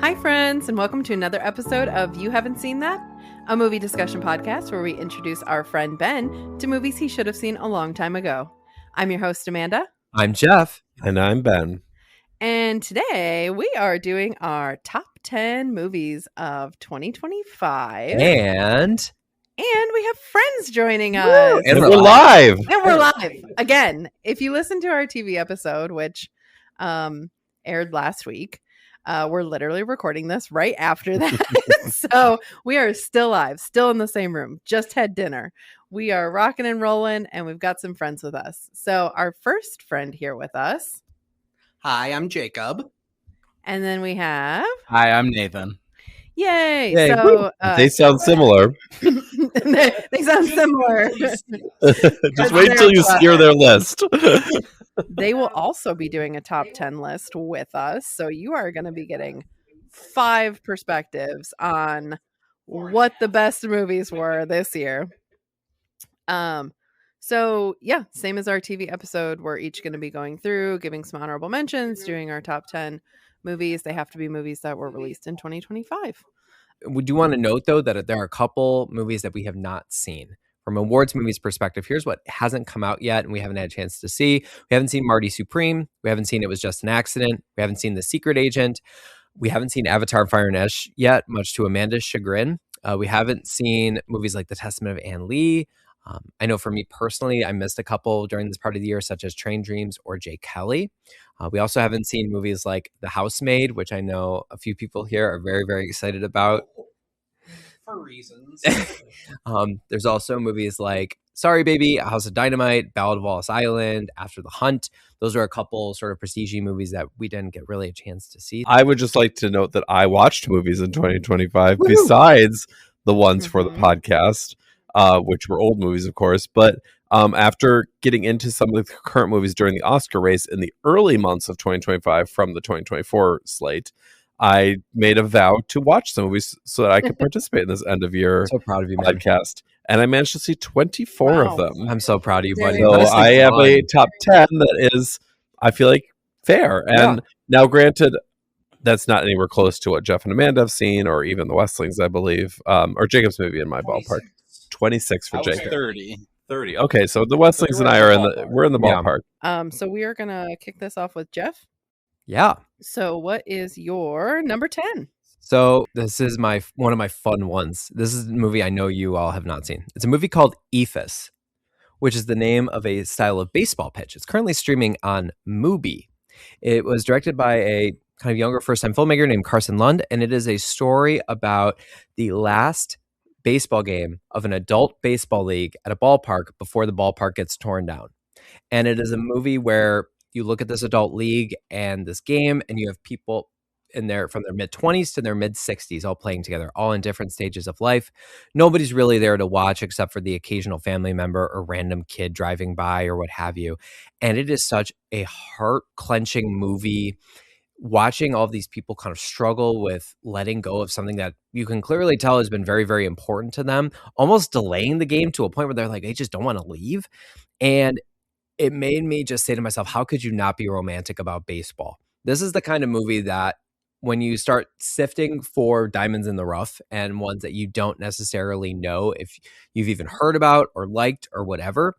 Hi, friends, and welcome to another episode of You Haven't Seen That, a movie discussion podcast where we introduce our friend Ben to movies he should have seen a long time ago. I'm your host, Amanda. I'm Geoff. And I'm Ben. And today we are doing our top 10 movies of 2025. And we have friends joining us. And we're live. And we're live. Again, if you listen to our TV episode, which aired last week, we're literally recording this right after that. So we are still live, still in the same room, just had dinner. We are rocking and rolling, and we've got some friends with us. So our first friend here with us. Hi, I'm Jacob. And then we have... Hi, I'm Nathan. Yay! Yay. So They sound similar. they sound similar. Just wait till you hear their list. They will also be doing a top 10 list with us. So you are going to be getting 5 perspectives on what the best movies were this year. So yeah, same as our TV episode, we're each going to be going through, giving some honorable mentions, doing our top 10 movies. They have to be movies that were released in 2025. we do want to note, though, that there are a couple movies that we have not seen. From awards movies perspective, here's what hasn't come out yet and we haven't had a chance to see. We haven't seen Marty Supreme. We haven't seen It Was Just an Accident. We haven't seen The Secret Agent. We haven't seen Avatar Fire and Ash yet, much to Amanda's chagrin. We haven't seen movies like The Testament of Anne Lee. I know for me personally, I missed a couple during this part of the year, such as Train Dreams or Jay Kelly. We also haven't seen movies like The Housemaid, which I know a few people here are very, very excited about. For reasons. There's also movies like Sorry Baby, A House of Dynamite, Ballad of Wallace Island, After the Hunt. Those are a couple sort of prestige movies that we didn't get really a chance to see. I would just like to note that I watched movies in 2025 besides the ones for the podcast, which were old movies, of course. But after getting into some of the current movies during the Oscar race in the early months of 2025 from the 2024 slate, I made a vow to watch some movies so that I could participate in this end of year So proud of you, man. podcast. And I managed to see 24 of them. I'm so proud of you, buddy. Very So Honestly, I have a top 10 that is, I feel like, fair. And now, granted, that's not anywhere close to what Geoff and Amanda have seen, or even the Westlings, I believe, or Jacob's maybe in my ballpark. 26 for Jacob. 30. Okay, so the Westlings and I are we're in the Yeah. ballpark. So we are going to kick this off with Geoff. Yeah. So what is your number 10? So this is one of my fun ones. This is a movie I know you all have not seen. It's a movie called Eephus, which is the name of a style of baseball pitch. It's currently streaming on Mubi. It was directed by a kind of younger first-time filmmaker named Carson Lund, and it is a story about the last baseball game of an adult baseball league at a ballpark before the ballpark gets torn down. And it is a movie where you look at this adult league and this game, and you have people in there from their mid-20s to their mid-60s all playing together, all in different stages of life. Nobody's really there to watch except for the occasional family member or random kid driving by or what have you. And it is such a heart-clenching movie, watching all of these people kind of struggle with letting go of something that you can clearly tell has been very, very important to them, almost delaying the game to a point where they're like, they just don't want to leave. And it made me just say to myself, how could you not be romantic about baseball? This is the kind of movie that when you start sifting for diamonds in the rough and ones that you don't necessarily know if you've even heard about or liked or whatever,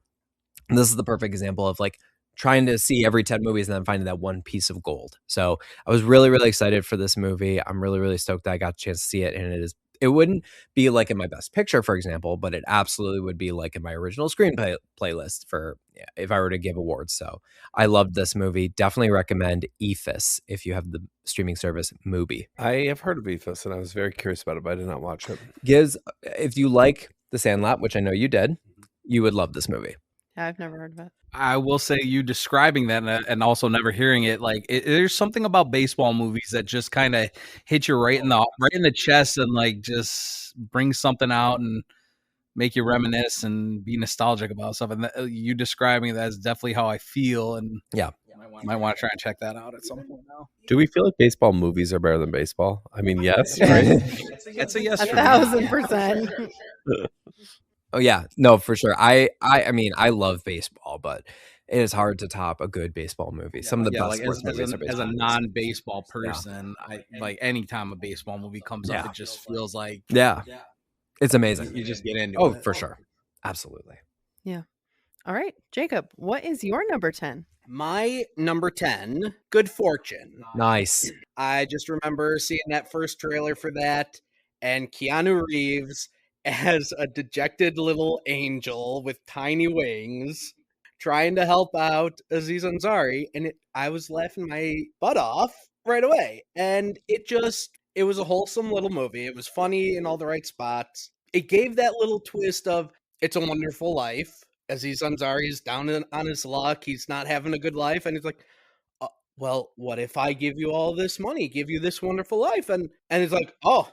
this is the perfect example of like trying to see every 10 movies and then finding that one piece of gold. So I was really, really excited for this movie. I'm really, really stoked that I got a chance to see it. And it wouldn't be like in my best picture, for example, but it absolutely would be like in my original screenplay playlist for if I were to give awards. So I loved this movie. Definitely recommend Eephus if you have the streaming service Mubi. I have heard of Eephus, and I was very curious about it, but I did not watch it. If you like The Sandlot, which I know you did, you would love this movie. I've never heard of it. I will say you describing that and also never hearing it, like there's something about baseball movies that just kind of hit you right in the chest and like just bring something out and make you reminisce and be nostalgic about stuff. And you describing that is definitely how I feel. And yeah, might want to try and check that out at some point now. Do we feel like baseball movies are better than baseball? I mean, yes, right? It's a yes. 1,000%. Oh yeah, no, for sure. I mean, I love baseball, but it is hard to top a good baseball movie. Some of the best like sports movies are as baseball a movies. non-baseball person, I like anytime a baseball movie comes up, it just feels like It's amazing. you just get into Oh, it. for sure. Absolutely. All right, Jacob, what is your number 10? My number 10, Good Fortune. Nice. I just remember seeing that first trailer for that, and Keanu Reeves as a dejected little angel with tiny wings trying to help out Aziz Ansari, and I was laughing my butt off right away. And it was a wholesome little movie. It was funny in all the right spots. It gave that little twist of It's a Wonderful Life. Aziz Ansari is down on his luck. He's not having a good life, and he's like, well, what if I give you all this money, give you this wonderful life? And it's like, oh,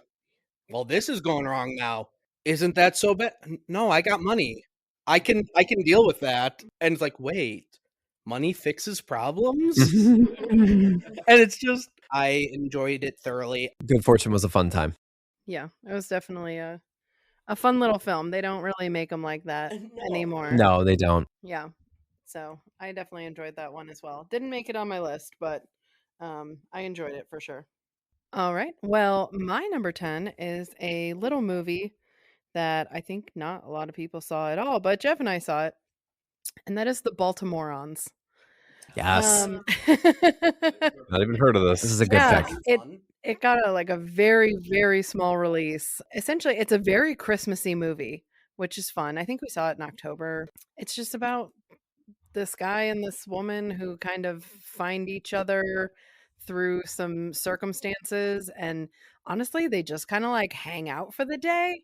well, this is going wrong now. Isn't that so bad? No, I got money. I can deal with that. And it's like, wait, money fixes problems? And it's just, I enjoyed it thoroughly. Good Fortune was a fun time. Yeah, it was definitely a fun little film. They don't really make them like that anymore. No, they don't. Yeah. So I definitely enjoyed that one as well. Didn't make it on my list, but I enjoyed it for sure. All right. Well, my number 10 is a little movie that I think not a lot of people saw at all, but Jeff and I saw it. And that is The Baltimoreans. Yes. Not even heard of this. This is a good pick. It got a very, very small release. Essentially, it's a very Christmassy movie, which is fun. I think we saw it in October. It's just about this guy and this woman who kind of find each other through some circumstances, and honestly, they just kind of like hang out for the day.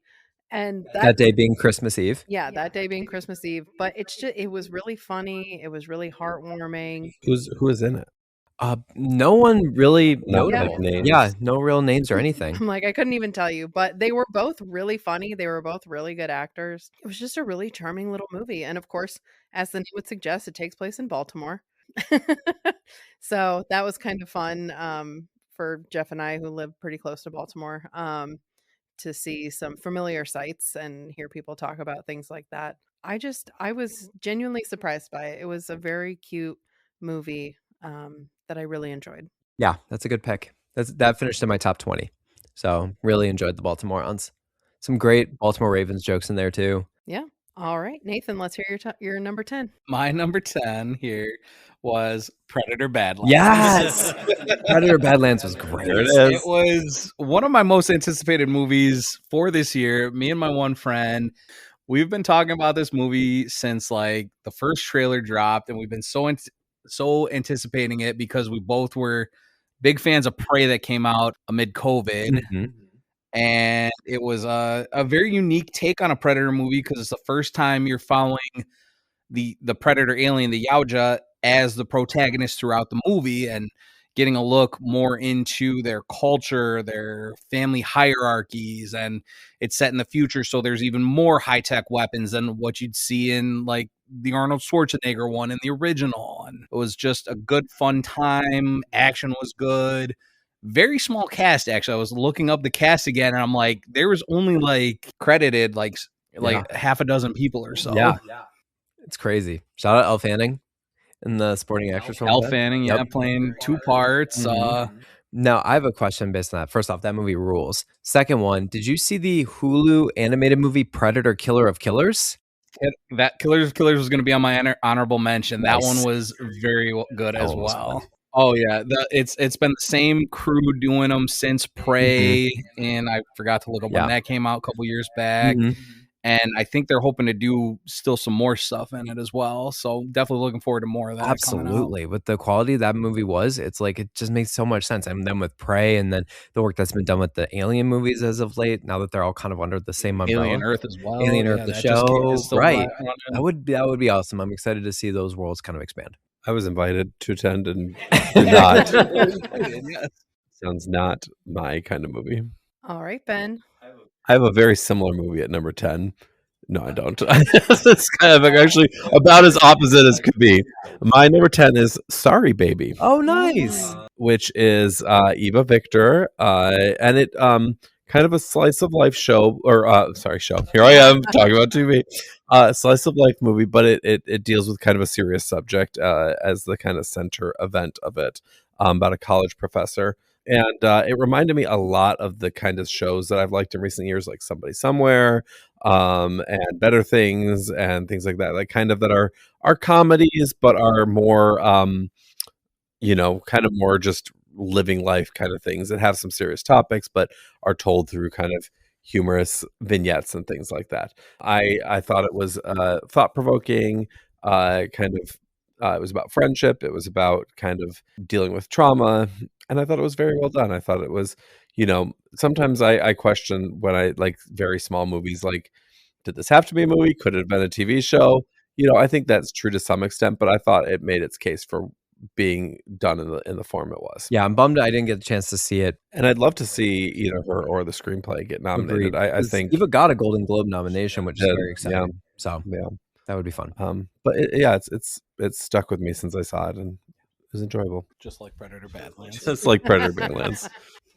And that day being Christmas Eve. Yeah, that day being Christmas Eve. But it was really funny. It was really heartwarming. Who is in it? No one really notable names. Yeah, no real names or anything. I'm like, I couldn't even tell you, but they were both really funny. They were both really good actors. It was just a really charming little movie. And of course, as the name would suggest, it takes place in Baltimore. So that was kind of fun for Jeff and I, who live pretty close to Baltimore, to see some familiar sights and hear people talk about things like that. I was genuinely surprised by it. It was a very cute movie that I really enjoyed. Yeah, that's a good pick. That finished in my top 20. So really enjoyed the Baltimoreans. Some great Baltimore Ravens jokes in there too. Yeah. All right, Nathan, let's hear your number 10. My number 10 here was Predator Badlands. Yes. Predator Badlands was great. There it is. It was one of my most anticipated movies for this year. Me and my one friend, we've been talking about this movie since like the first trailer dropped, and we've been so anticipating it because we both were big fans of Prey that came out amid COVID. Mm-hmm. And it was a very unique take on a Predator movie because it's the first time you're following the Predator alien, the Yautja, as the protagonist throughout the movie, and getting a look more into their culture, their family hierarchies, and it's set in the future, so there's even more high-tech weapons than what you'd see in like the Arnold Schwarzenegger one in the original. And it was just a good, fun time. Action was good. Very small cast, actually. I was looking up the cast again, and I'm like, there was only like credited like half a dozen people or so. Yeah. It's crazy. Shout out Elle Fanning in the supporting actress role. Elle Fanning, playing two parts. Mm-hmm. Now, I have a question based on that. First off, that movie rules. Second one, did you see the Hulu animated movie Predator Killer of Killers? That Killers of Killers was going to be on my honorable mention. That Nice. one was very good as well. Fun. Oh yeah, it's been the same crew doing them since Prey, and I forgot to look up when that came out a couple years back. Mm-hmm. And I think they're hoping to do still some more stuff in it as well. So definitely looking forward to more of that. Absolutely. With the quality that movie was, it's like it just makes so much sense. And then with Prey, and then the work that's been done with the Alien movies as of late, now that they're all kind of under the same umbrella. Alien Earth as well. Alien Earth, the show. Right. That would be awesome. I'm excited to see those worlds kind of expand. I was invited to attend and did not. Sounds not my kind of movie. All right, Ben. I have a very similar movie at number 10. No, I don't. It's kind of actually about as opposite as could be. My number 10 is Sorry Baby. Oh, nice. Which is Eva Victor. And it kind of a slice of life show, or show. Here I am talking about TV. Slice of life movie, but it deals with kind of a serious subject as the kind of center event of it, about a college professor. And it reminded me a lot of the kind of shows that I've liked in recent years, like Somebody Somewhere, and Better Things, and things like that, like kind of that are comedies, but are more, kind of more just living life kind of things that have some serious topics, but are told through kind of humorous vignettes and things like that. I thought it was thought provoking, kind of. It was about friendship. It was about kind of dealing with trauma, and I thought it was very well done. I thought it was, sometimes I question when I like very small movies, like, did this have to be a movie? Could it have been a TV show? I think that's true to some extent, but I thought it made its case for being done in the form it was. Yeah, I'm bummed I didn't get a chance to see it. And I'd love to see either her or the screenplay get nominated. Agreed. I 'Cause think Eva got a Golden Globe nomination, which is Yeah, very exciting. So yeah. that would be fun. But it's stuck with me since I saw it, and it was enjoyable. Just like Predator Badlands. It's like Predator Badlands.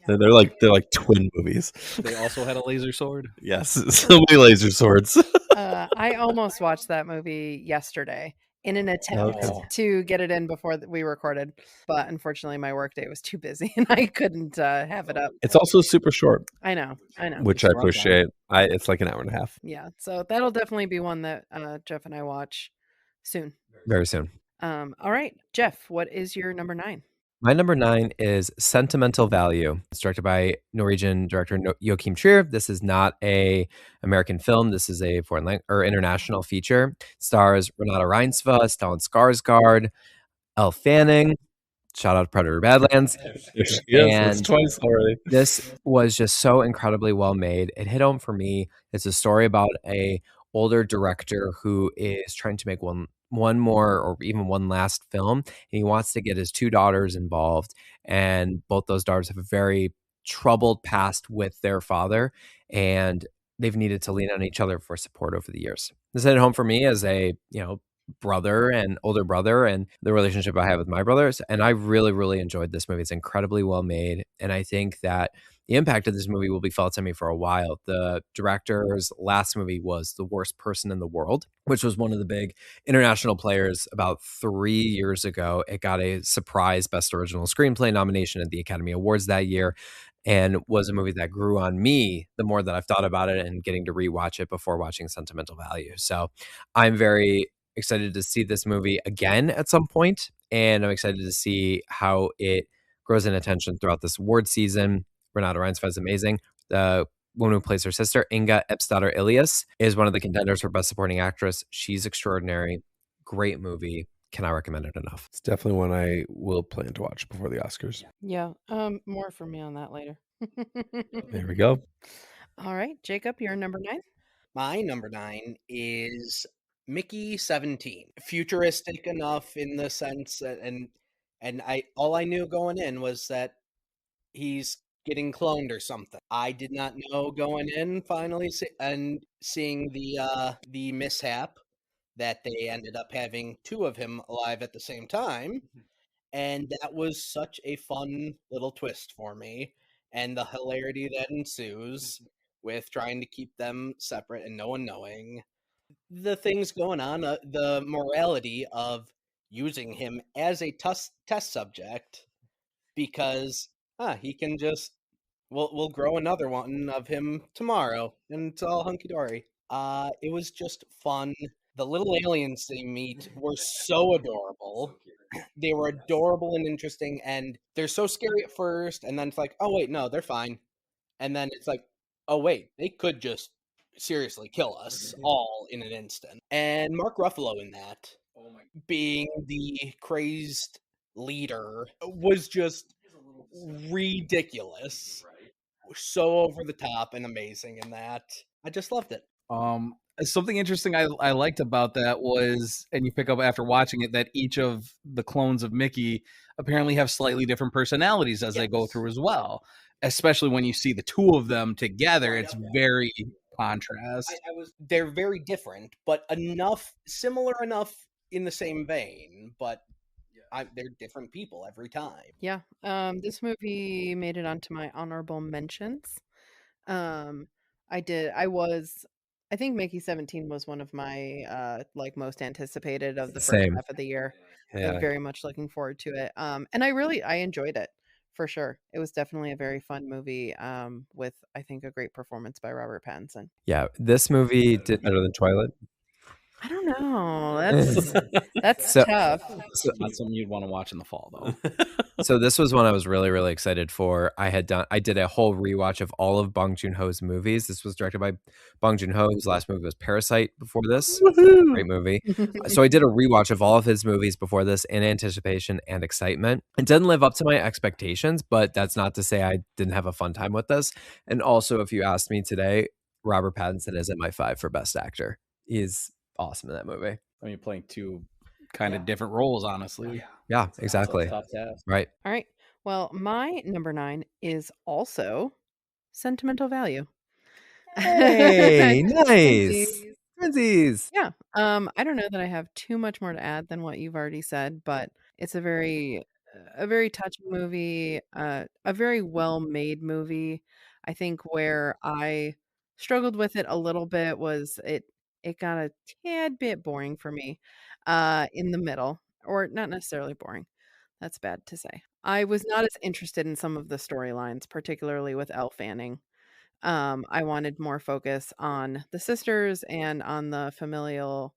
They're like twin movies. They also had a laser sword. Yes, so many laser swords. I almost watched that movie yesterday in an attempt Okay. to get it in before we recorded, but unfortunately my workday was too busy and I couldn't have it up. It's also super short, I know. which I appreciate. It's like an hour and a half. Yeah, so that'll definitely be one that Geoff and I watch soon. Very soon. All right, Geoff, what is your number 9? My number 9 is Sentimental Value. It's directed by Norwegian director Joachim Trier. This is not a American film. This is a foreign or international feature. Stars Renata Reinsve, Stellan Skarsgård, Elle Fanning. Shout out to Predator Badlands. Yes, And twice already. This was just so incredibly well made. It hit home for me. It's a story about a older director who is trying to make one more or even one last film, and he wants to get his 2 daughters involved, and both those daughters have a very troubled past with their father, and they've needed to lean on each other for support over the years. This hit home for me as a, brother and older brother, and the relationship I have with my brothers, and I really, really enjoyed this movie. It's incredibly well made, and I think that the impact of this movie will be felt on me for a while. The director's last movie was The Worst Person in the World, which was one of the big international players about 3 years ago. It got a surprise Best Original Screenplay nomination at the Academy Awards that year, and was a movie that grew on me the more that I've thought about it and getting to rewatch it before watching Sentimental Value. So I'm very excited to see this movie again at some point, and I'm excited to see how it grows in attention throughout this award season. Renata Reinsve is amazing. The woman who plays her sister, Inga Epsdottir Elias, is one of the contenders for Best Supporting Actress. She's extraordinary. Great movie. Cannot recommend it enough. It's definitely one I will plan to watch before the Oscars. Yeah, more from me on that later. There we go. All right, Jacob, your number 9? My number 9 is Mickey 17. Futuristic enough in the sense that, and all I knew going in was that he's getting cloned or something. I did not know going in finally seeing the mishap that they ended up having 2 of him alive at the same time. And that was such a fun little twist for me, and the hilarity that ensues with trying to keep them separate and no one knowing the things going on, the morality of using him as a test subject because he can just we'll grow another one of him tomorrow and it's all hunky dory. It was just fun. The little aliens they meet were so adorable. They were adorable and interesting, and they're so scary at first, and then it's like, oh wait, no, they're fine. And then it's like, oh wait, they could just seriously kill us all in an instant. And Mark Ruffalo in that, being the crazed leader, was just ridiculous. So over the top and amazing in that. I just loved it. Something interesting I liked about that was, and you pick up after watching it, that each of the clones of Mickey apparently have slightly different personalities as they go through as well. Especially when you see the 2 of them together, it's very contrast. They're very different, but similar enough in the same vein, but they're different people every time. Yeah, this movie made it onto my honorable mentions. I think Mickey 17 was one of my like most anticipated of the first Same. half of the year. Yeah. Very much looking forward to it. And I enjoyed it for sure. It was definitely a very fun movie. With I think a great performance by Robert Pattinson. Yeah, this movie did. Better than Twilight. I don't know. That's So- tough. Not something you'd want to watch in the fall, though. So this was one I was really, really excited for. I did a whole rewatch of all of Bong Joon-ho's movies. This was directed by Bong Joon-ho, whose last movie was Parasite before this. Great movie. So I did a rewatch of all of his movies before this in anticipation and excitement. It didn't live up to my expectations, but that's not to say I didn't have a fun time with this. And also, if you asked me today, Robert Pattinson is at my 5 for Best Actor. He's awesome in that movie. I mean, playing two kind of different roles, honestly. Yeah, exactly. Tough task. Right. All right. Well, my number 9 is also Sentimental Value. Hey, Twinsies. nice. Twinsies. Yeah. I don't know that I have too much more to add than what you've already said, but it's a very touching movie, a very well-made movie. I think where I struggled with it a little bit was it got a tad bit boring for me in the middle, or not necessarily boring. That's bad to say. I was not as interested in some of the storylines, particularly with Elle Fanning. I wanted more focus on the sisters and on the familial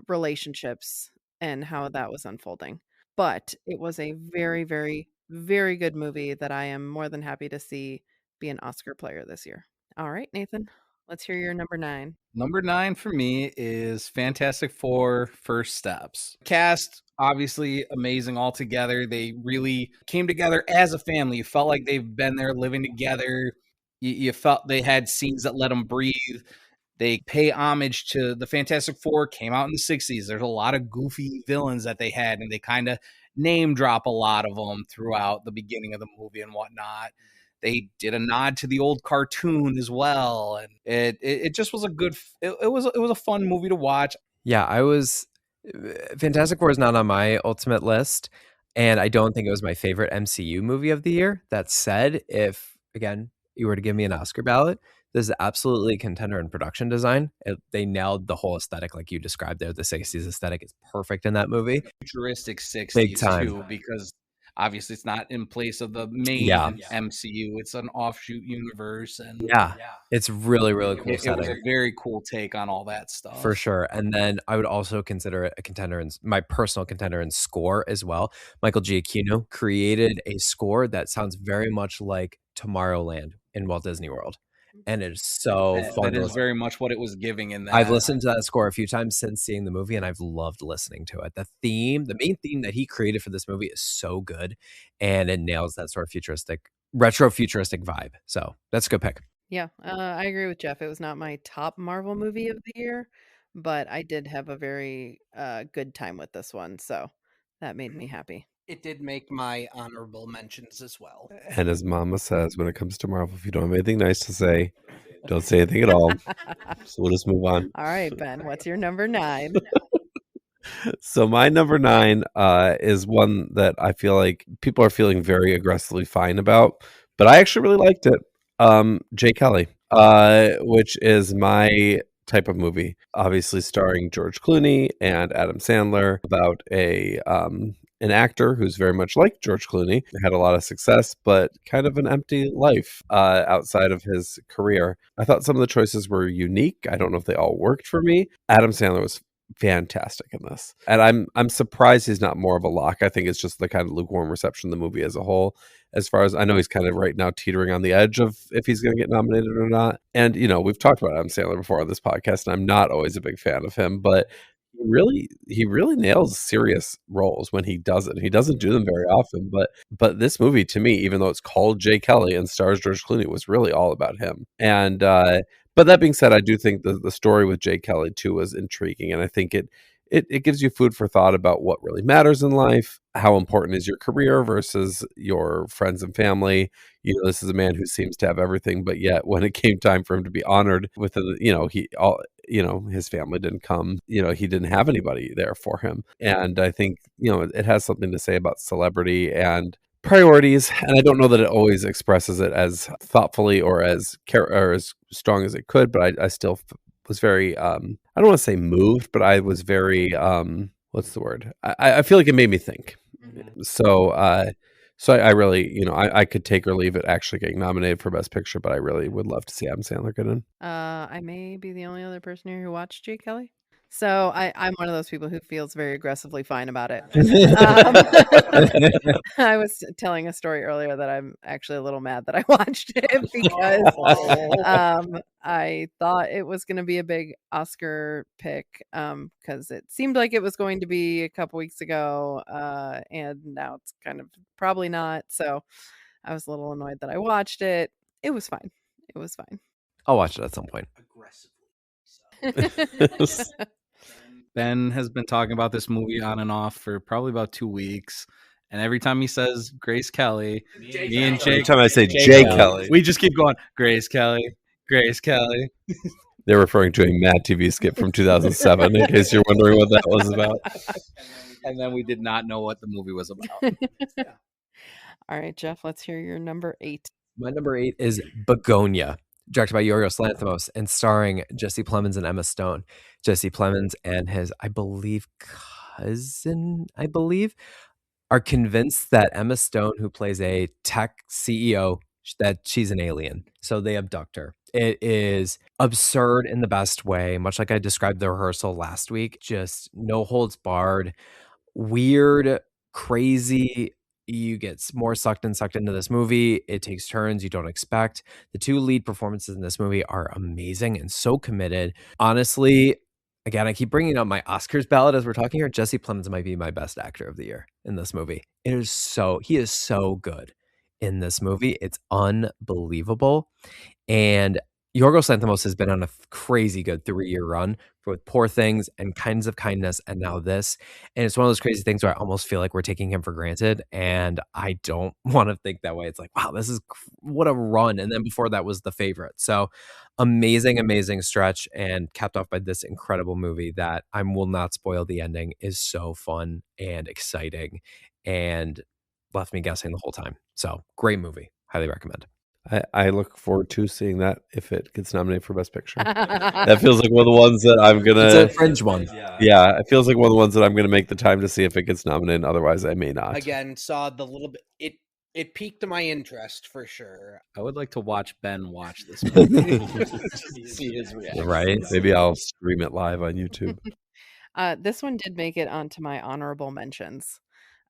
relationships and how that was unfolding. But it was a very, very, very good movie that I am more than happy to see be an Oscar player this year. All right, Nathan, let's hear your number 9. Number 9 for me is Fantastic Four: First Steps. Cast, obviously amazing altogether. They really came together as a family. You felt like they've been there living together. You felt they had scenes that let them breathe. They pay homage to the Fantastic Four, came out in the 60s. There's a lot of goofy villains that they had, and they kind of name drop a lot of them throughout the beginning of the movie and whatnot. They did a nod to the old cartoon as well, and it just was a good. It was a fun movie to watch. Yeah, Fantastic Four is not on my ultimate list, and I don't think it was my favorite MCU movie of the year. That said, if again you were to give me an Oscar ballot, this is absolutely a contender in production design. They nailed the whole aesthetic like you described there. The 60s aesthetic is perfect in that movie. Futuristic 60s Big time. too, because obviously it's not in place of the main MCU. It's an offshoot universe, and it's really, really cool it setting. was a very cool take on all that stuff. For sure. And then I would also consider it a contender in my personal contender in score as well. Michael Giacchino created a score that sounds very much like Tomorrowland in Walt Disney World. And it is so fun. That is very much what it was giving in that. I've listened to that score a few times since seeing the movie, and I've loved listening to it. The main theme that he created for this movie is so good, and it nails that sort of retro futuristic vibe. So that's a good pick. Yeah, I agree with Geoff. It was not my top Marvel movie of the year, but I did have a very good time with this one, so that made me happy. It did make my honorable mentions as well. And as Mama says, when it comes to Marvel, if you don't have anything nice to say, don't say anything at all. So we'll just move on. All right, Ben, what's your number 9? So my number 9 is one that I feel like people are feeling very aggressively fine about, but I actually really liked it. Jay Kelly, which is my type of movie, obviously starring George Clooney and Adam Sandler, about an actor who's very much like George Clooney, had a lot of success, but kind of an empty life outside of his career. I thought some of the choices were unique. I don't know if they all worked for me. Adam Sandler was fantastic in this, and I'm surprised he's not more of a lock. I think it's just the kind of lukewarm reception of the movie as a whole. As far as I know, he's kind of right now teetering on the edge of if he's going to get nominated or not. And we've talked about Adam Sandler before on this podcast, and I'm not always a big fan of him, but he really nails serious roles when he does it. He doesn't do them very often, but this movie, to me, even though it's called Jay Kelly and stars George Clooney, was really all about him. And but that being said, I do think the story with Jay Kelly too was intriguing, and I think it gives you food for thought about what really matters in life. How important is your career versus your friends and family? This is a man who seems to have everything, but yet when it came time for him to be honored with his family didn't come. He didn't have anybody there for him. And I think, it has something to say about celebrity and priorities, and I don't know that it always expresses it as thoughtfully or as strong as it could, but I still was very I don't want to say moved, but I was very what's the word? I feel like it made me think. So I really, I could take or leave it actually getting nominated for Best Picture, but I really would love to see Adam Sandler get in. I may be the only other person here who watched Jake Kelly. So I'm one of those people who feels very aggressively fine about it. I was telling a story earlier that I'm actually a little mad that I watched it because I thought it was going to be a big Oscar pick because it seemed like it was going to be a couple weeks ago, and now it's kind of probably not. So I was a little annoyed that I watched it. It was fine. It was fine. I'll watch it at some point. Ben has been talking about this movie on and off for probably about 2 weeks. And every time he says Grace Kelly, me and Jake. Every time I say Jay Kelly, we just keep going, Grace Kelly, Grace Kelly. They're referring to a Mad TV skit from 2007, in case you're wondering what that was about. And then we did not know what the movie was about. All right, Geoff, let's hear your number 8. My number 8 is Begonia, directed by Yorgos Lanthimos and starring Jesse Plemons and Emma Stone. Jesse Plemons and his, I believe, cousin, are convinced that Emma Stone, who plays a tech CEO, that she's an alien. So they abduct her. It is absurd in the best way, much like I described the rehearsal last week. Just no holds barred, weird, crazy. You get more sucked into this movie. It takes turns you don't expect. The 2 lead performances in this movie are amazing and so committed. Honestly, again, I keep bringing up my Oscars ballot as we're talking here. Jesse Plemons might be my best actor of the year in this movie. He is so good in this movie. It's unbelievable. And Yorgos Lanthimos has been on a crazy good 3-year run with Poor Things and Kinds of Kindness and now this. And it's one of those crazy things where I almost feel like we're taking him for granted. And I don't want to think that way. It's like, wow, this is what a run. And then before that was The Favorite. So amazing stretch, and capped off by this incredible movie that I will not spoil. The ending is so fun and exciting and left me guessing the whole time. So great movie. Highly recommend. I look forward to seeing that if it gets nominated for Best Picture. That feels like one of the ones that I'm gonna. It's a fringe one. Yeah, it feels like one of the ones that I'm gonna make the time to see if it gets nominated. Otherwise, I may not. Again, saw the little bit. It piqued my interest for sure. I would like to watch Ben watch this movie. See his reaction. Right? Maybe I'll stream it live on YouTube. This one did make it onto my honorable mentions.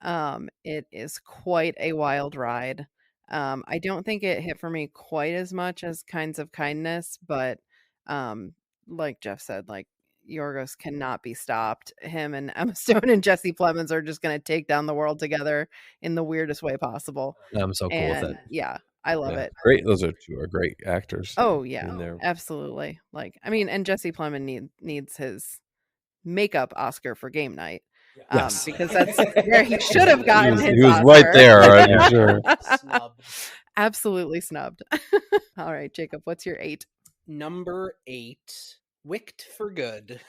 It is quite a wild ride. I don't think it hit for me quite as much as Kinds of Kindness, but like Geoff said, like Yorgos cannot be stopped. Him and Emma Stone and Jesse Plemons are just going to take down the world together in the weirdest way possible. I'm so cool with it. Yeah, I love it. Great, those are 2 great actors. Oh yeah, absolutely. Like, I mean, and Jesse Plemons needs his makeup Oscar for Game Night. Yes. Because that's where he should have gotten his He was Oscar. right there, I'm sure. Snubbed. Absolutely snubbed. All right, Jacob, what's your 8? Number 8, Wicked for Good.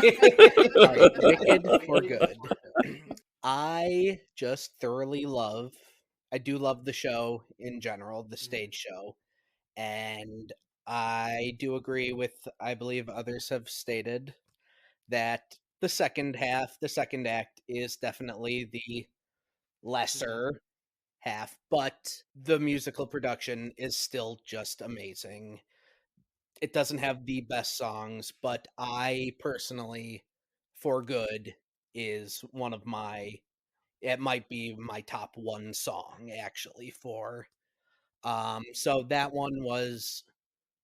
Sorry, Wicked for Good. I just thoroughly love. I do love the show in general, the stage show, and I do agree with. I believe others have stated that the second act is definitely the lesser half, but the musical production is still just amazing. It doesn't have the best songs, but I personally, For Good is one of my, it might be my top 1 song actually for, so that one was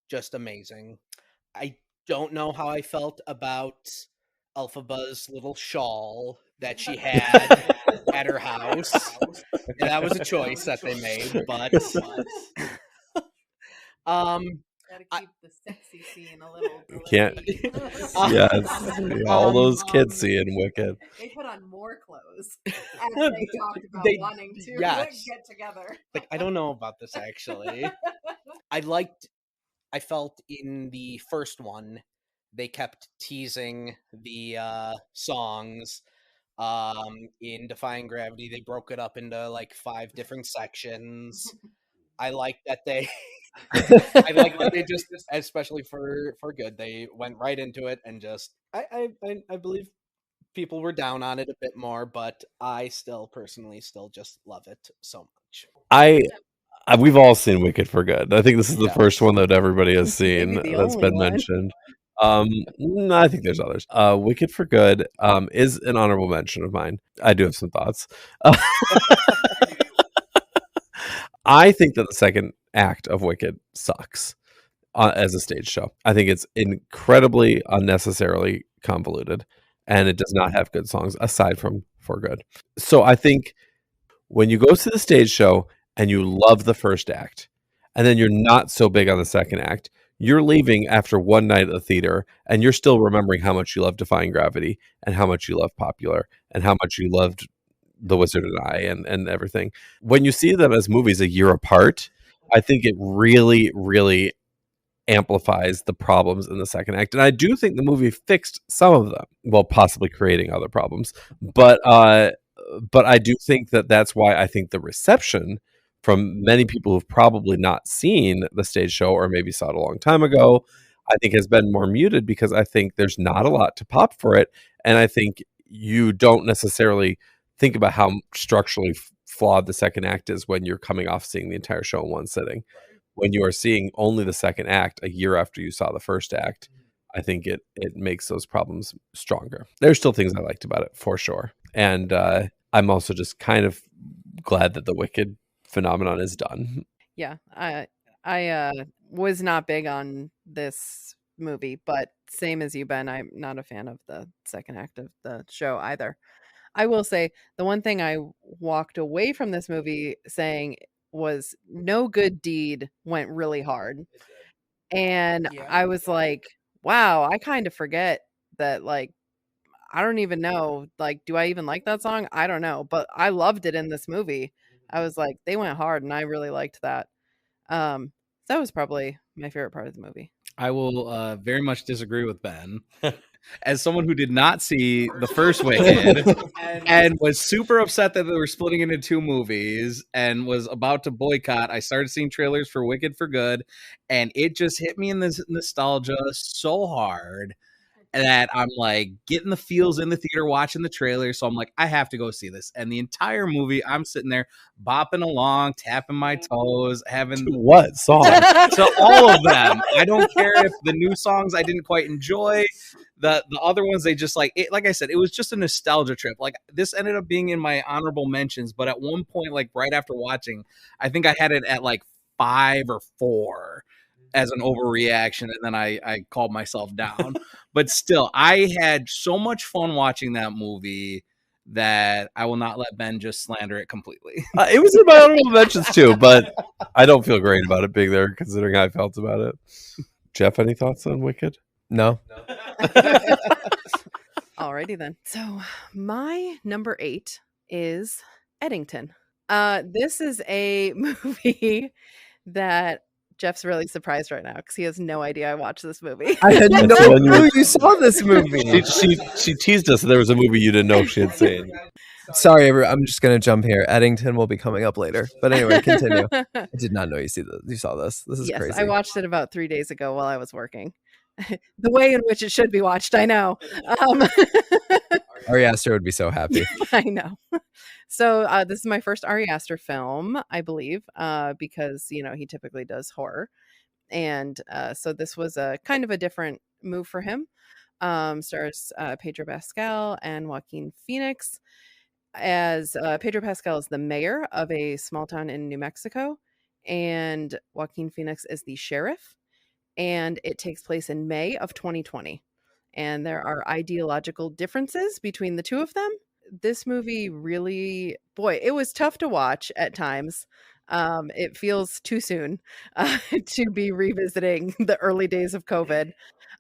just amazing. I don't know how I felt about Elphaba's little shawl that she had at her house. And that was a choice that they made, but Gotta keep the sexy scene a little. Can't. Yes, all those kids seeing Wicked. They put on more clothes as they talked about wanting to get together. Like, I don't know about this actually. I felt in the first one they kept teasing the songs In Defying Gravity, they broke it up into like 5 different sections. I like that they I like that they just, especially for good, they went right into it and just I believe people were down on it a bit more, but I still personally still just love it so much. We've all seen Wicked for Good. I think this is the first one that everybody has seen Maybe the that's only been one. mentioned. I think there's others. Wicked for Good is an honorable mention of mine. I do have some thoughts. I think that the second act of Wicked sucks as a stage show. I think it's incredibly unnecessarily convoluted, and it does not have good songs aside from For Good. So I think when you go to the stage show and you love the first act, and then you're not so big on the second act, you're leaving after one night at the theater, and you're still remembering how much you love Defying Gravity, and how much you love Popular, and how much you loved The Wizard and I, and everything. When you see them as movies a year apart, I think it really, really amplifies the problems in the second act. And I do think the movie fixed some of them, while possibly creating other problems. But I do think that that's why I think the reception from many people who've probably not seen the stage show, or maybe saw it a long time ago, I think has been more muted, because I think there's not a lot to pop for it. And I think you don't necessarily think about how structurally flawed the second act is when you're coming off seeing the entire show in one sitting. When you are seeing only the second act a year after you saw the first act, I think it makes those problems stronger. There's still things I liked about it, for sure. And I'm also just kind of glad that the Wicked phenomenon is done. Yeah, I was not big on this movie, but same as you, Ben, I'm not a fan of the second act of the show either. I will say the one thing I walked away from this movie saying was no good deed went really hard. And Yeah. I was like, wow, I kind of forget that, like, I don't even know, like, do I even like that song? I don't know, but I loved it in this movie. I was like, they went hard and I really liked that. That was probably my favorite part of the movie. I will very much disagree with Ben. As someone who did not see the first Wicked and was super upset that they were splitting into 2 movies and was about to boycott, I started seeing trailers for Wicked for Good, and it just hit me in this nostalgia so hard that I'm like getting the feels in the theater watching the trailer. So I'm like, I have to go see this. And the entire movie, I'm sitting there bopping along, tapping my toes, having What song? so all of them. I don't care if the new songs I didn't quite enjoy. The other ones, they just like it, like I said, it was just a nostalgia trip. Like, this ended up being in my honorable mentions, but at one point, like right after watching, I think I had it at like 5 or 4 as an overreaction, and then I called myself down. But still, I had so much fun watching that movie that I will not let Ben just slander it completely. It was in my honorable mentions too, but I don't feel great about it being there, considering how I felt about it. Geoff, any thoughts on Wicked? No. Alrighty then. So my number 8 is Eddington. This is a movie that Jeff's really surprised right now because he has no idea I watched this movie. I had no clue you saw this movie. She teased us that there was a movie you didn't know she had seen. Sorry, I'm just going to jump here. Eddington will be coming up later. But anyway, continue. I did not know you saw this. This is Yes, crazy. I watched it about 3 days ago while I was working. The way in which it should be watched, I know. Ari Aster would be so happy. I know. So this is my first Ari Aster film, I believe, because he typically does horror, and so this was a kind of a different move for him. Stars Pedro Pascal and Joaquin Phoenix. As Pedro Pascal is the mayor of a small town in New Mexico, and Joaquin Phoenix is the sheriff. And it takes place in May of 2020. And there are ideological differences between the two of them. This movie really, boy, it was tough to watch at times. It feels too soon to be revisiting the early days of COVID.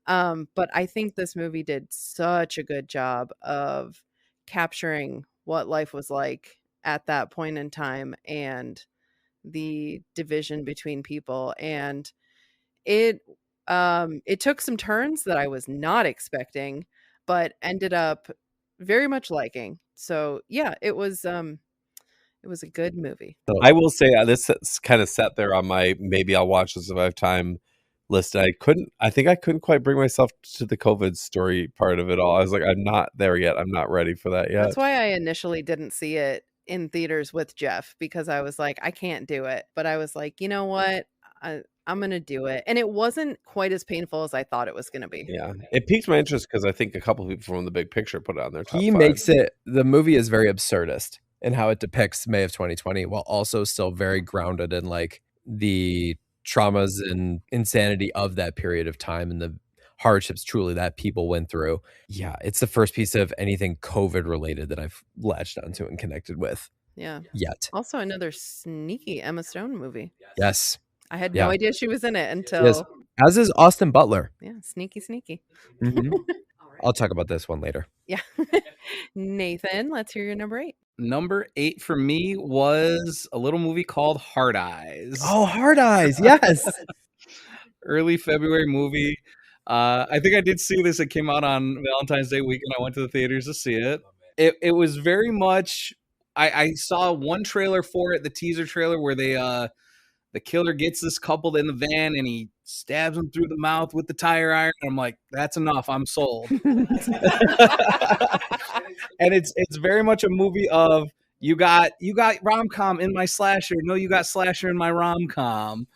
But I think this movie did such a good job of capturing what life was like at that point in time and the division between people. And it took some turns that I was not expecting, but ended up very much liking. So yeah, it was a good movie. I will say this kind of sat there on my maybe I'll watch this if I have time list. I think I couldn't quite bring myself to the COVID story part of it all. I was like, I'm not there yet. I'm not ready for that yet. That's why I initially didn't see it in theaters with Geoff, because I was like, I can't do it. But I was like, you know what? I'm going to do it. And it wasn't quite as painful as I thought it was going to be. Yeah. It piqued my interest because I think a couple people from The Big Picture put it on their top He 5. makes it, the movie is very absurdist in how it depicts May of 2020 while also still very grounded in like the traumas and insanity of that period of time and the hardships truly that people went through. Yeah, it's the first piece of anything COVID related that I've latched onto and connected with. Yeah. Yet. Also another sneaky Emma Stone movie. Yes. I had no idea she was in it until Yes. As is Austin Butler. Yeah, sneaky. Mm-hmm. I'll talk about this one later. Yeah. Nathan, let's hear your number 8. Number 8 for me was a little movie called Hard Eyes. Oh, Hard Eyes. Yes. Early February movie. I think I did see this. It came out on Valentine's Day weekend. I went to the theaters to see it. It was very much. I saw one trailer for it, the teaser trailer, where the killer gets this couple in the van and he stabs them through the mouth with the tire iron. And I'm like, that's enough. I'm sold. And it's very much a movie of you got rom-com in my slasher. No, you got slasher in my rom-com.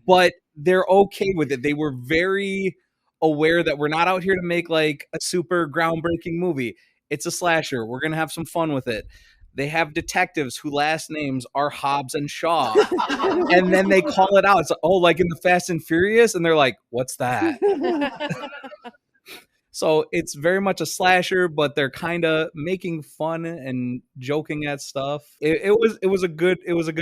But they're okay with it. They were very aware that we're not out here to make like a super groundbreaking movie. It's a slasher. We're going to have some fun with it. They have detectives whose last names are Hobbs and Shaw. And then they call it out. It's like, oh, like in the Fast and Furious. And they're like, what's that? So it's very much a slasher, but they're kind of making fun and joking at stuff. It was a good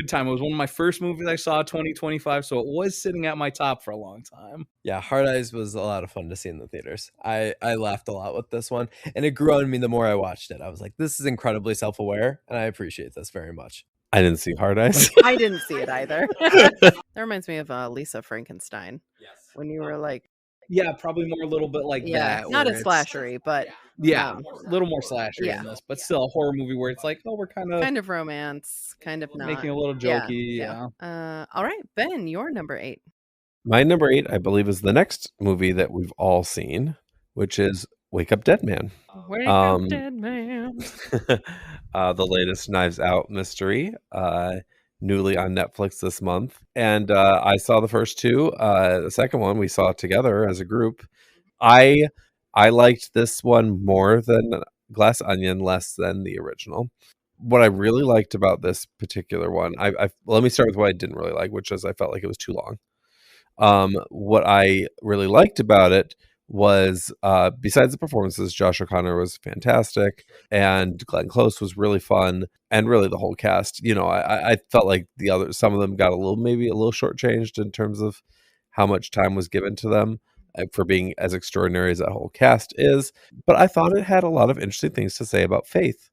time. It was one of my first movies I saw 2025, so it was sitting at my top for a long time. Yeah, Hard Eyes was a lot of fun to see in the theaters. I laughed a lot with this one, and it grew on me the more I watched it. I was like, this is incredibly self-aware, and I appreciate this very much. I didn't see Hard Eyes. I didn't see it either. That reminds me of Lisa Frankenstein. Yes. When you were like, yeah, probably more a little bit like that. Not as slashery, but a little more slashery in this, but still a horror movie where it's like, oh, we're kind of romance, kind of not making a little jokey. Yeah. All right, Ben, your number 8. My number 8, I believe, is the next movie that we've all seen, which is Wake Up Dead Man. Wake Up Dead Man. The latest Knives Out mystery, newly on Netflix this month. And I saw the first 2. The second one we saw together as a group. I liked this one more than Glass Onion, less than the original. What I really liked about this particular one, let me start with what I didn't really like, which is I felt like it was too long. What I really liked about it was besides the performances, Josh O'Connor was fantastic and Glenn Close was really fun, and really the whole cast. You know, I felt like some of them got maybe a little shortchanged in terms of how much time was given to them for being as extraordinary as that whole cast is. But I thought it had a lot of interesting things to say about faith,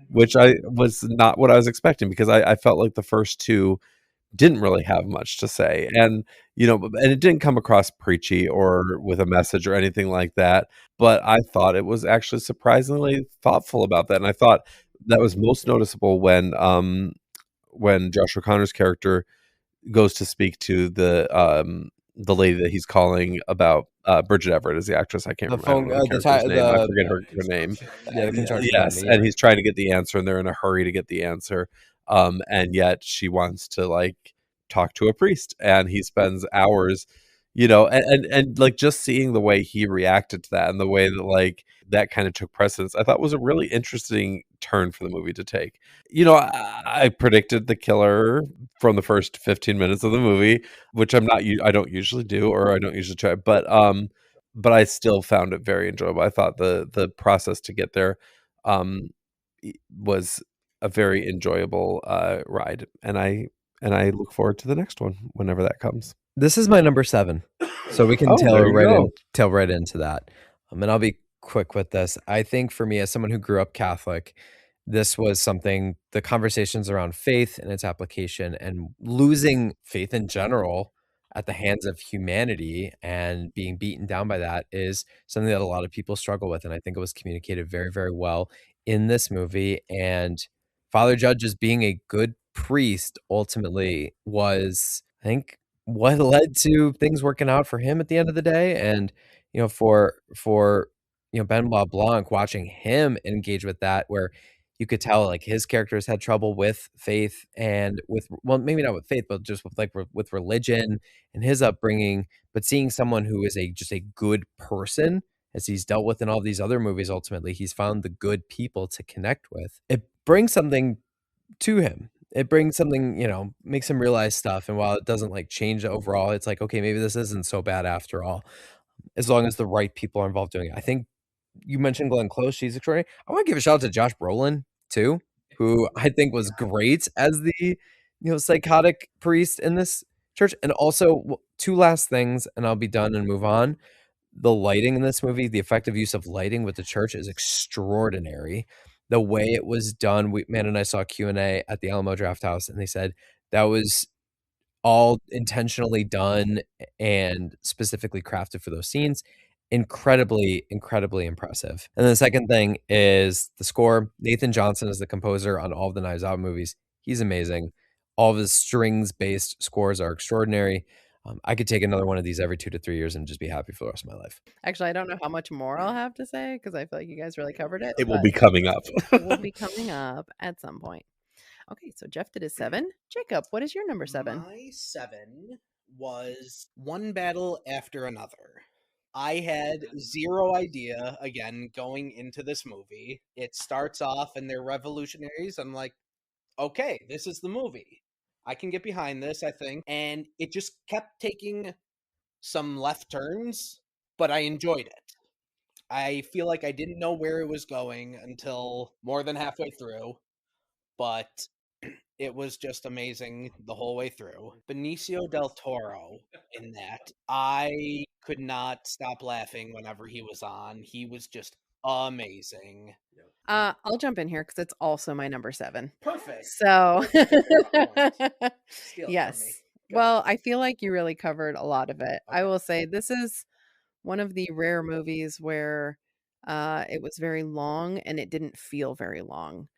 which I was not what I was expecting, because I felt like the first 2 didn't really have much to say, and it didn't come across preachy or with a message or anything like that, but I thought it was actually surprisingly thoughtful about that. And I thought that was most noticeable when Josh O'Connor's character goes to speak to the lady that he's calling about. Bridget Everett is the actress. I can't remember I forget her name. Yes, and he's trying to get the answer, and they're in a hurry to get the answer. And yet she wants to like talk to a priest, and he spends hours, and like just seeing the way he reacted to that and the way that like that kind of took precedence, I thought was a really interesting turn for the movie to take. I predicted the killer from the first 15 minutes of the movie, which I don't usually do, or I don't usually try, but I still found it very enjoyable. I thought the process to get there was a very enjoyable ride, and I look forward to the next one whenever that comes. This is my number 7, so we can tail right into that. And I'll be quick with this. I think for me, as someone who grew up Catholic, this was something, the conversations around faith and its application and losing faith in general at the hands of humanity and being beaten down by that is something that a lot of people struggle with. And I think it was communicated very, very well in this movie. And Father Judge, as being a good priest, ultimately was, I think, what led to things working out for him at the end of the day. And, for Benoit Blanc, watching him engage with that, where you could tell like his characters had trouble with faith and with, well, maybe not with faith, but just with religion and his upbringing, but seeing someone who is just a good person, as he's dealt with in all these other movies, ultimately he's found the good people to connect with. It brings something to him. It brings something, makes him realize stuff. And while it doesn't like change overall, it's like, okay, maybe this isn't so bad after all, as long as the right people are involved doing it. I think you mentioned Glenn Close. She's extraordinary. I want to give a shout out to Josh Brolin too, who I think was great as the, psychotic priest in this church. And also, two last things, and I'll be done and move on. The lighting in this movie, the effective use of lighting with the church is extraordinary. The way it was done, Man and I saw Q&A at the Alamo Draft House, and they said that was all intentionally done and specifically crafted for those scenes. Incredibly impressive. And then the second thing is the score. Nathan Johnson is the composer on all of the Knives Out movies. He's amazing. All of his strings-based scores are extraordinary. I could take another one of these every 2 to 3 years and just be happy for the rest of my life. Actually, I don't know how much more I'll have to say because I feel like you guys really covered it. It will be coming up. It will be coming up at some point. Okay, so Geoff did his 7. Jacob, what is your number 7? My 7 was One Battle After Another. I had zero idea, again, going into this movie. It starts off and they're revolutionaries. I'm like, okay, this is the movie. I can get behind this, I think. And it just kept taking some left turns, but I enjoyed it. I feel like I didn't know where it was going until more than halfway through, but it was just amazing the whole way through. Benicio del Toro in that. I could not stop laughing whenever he was on. He was just amazing. I'll jump in here because it's also my number 7. Perfect. So, Yes. Well, I feel like you really covered a lot of it. I will say this is one of the rare movies where it was very long and it didn't feel very long,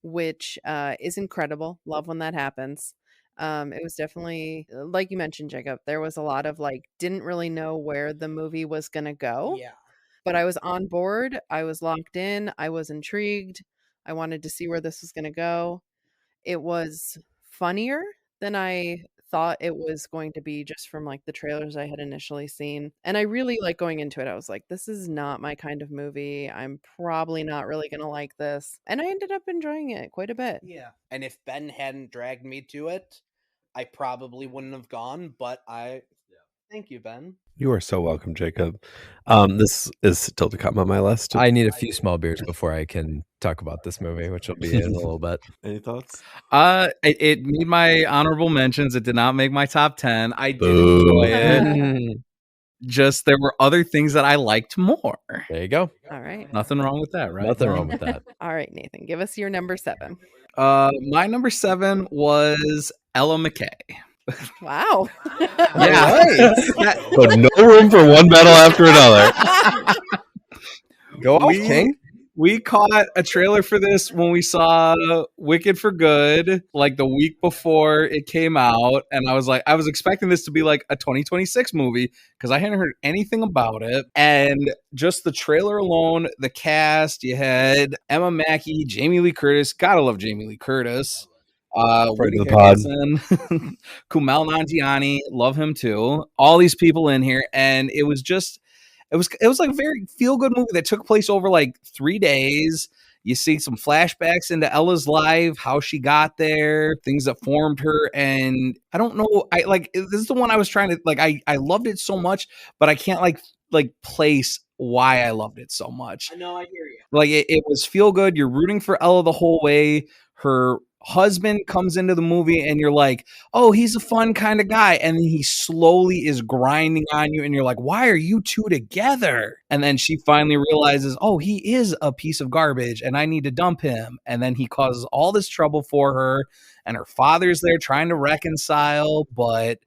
which is incredible. Love when that happens. It was definitely, like you mentioned, Jacob, there was a lot of didn't really know where the movie was going to go. Yeah. But I was on board. I was locked in. I was intrigued. I wanted to see where this was going to go. It was funnier than I thought it was going to be just from the trailers I had initially seen. And I really going into it. I was like, this is not my kind of movie. I'm probably not really going to like this. And I ended up enjoying it quite a bit. Yeah. And if Ben hadn't dragged me to it, I probably wouldn't have gone, but thank you, Ben. You are so welcome, Jacob. This is still to come on my list. I need a few small beers before I can talk about this movie, which will be in a little bit. Any thoughts? It made my honorable mentions. It did not make my top 10. I did enjoy it. Just there were other things that I liked more. There you go. All right. Nothing wrong with that, right? Nothing wrong with that. All right, Nathan, give us your number 7. My number 7 was Ella McKay. Wow. Yeah. So no room for One Battle After Another. Go off, King. We caught a trailer for this when we saw Wicked for Good, the week before it came out. And I was expecting this to be a 2026 movie because I hadn't heard anything about it. And just the trailer alone, the cast, you had Emma Mackey, Jamie Lee Curtis. Gotta love Jamie Lee Curtis. Friend of the pod. Kumail Nanjiani, love him too. All these people in here. And it was a very feel-good movie that took place over 3 days. You see some flashbacks into Ella's life, how she got there, things that formed her. And I don't know, this is the one I was trying to I loved it so much, but I can't place why I loved it so much. I know, I hear you. It was feel good. You're rooting for Ella the whole way. Her husband comes into the movie and you're like, oh, he's a fun kind of guy. And then he slowly is grinding on you and you're like, why are you two together? And then she finally realizes, oh, he is a piece of garbage and I need to dump him. And then he causes all this trouble for her and her father's there trying to reconcile. But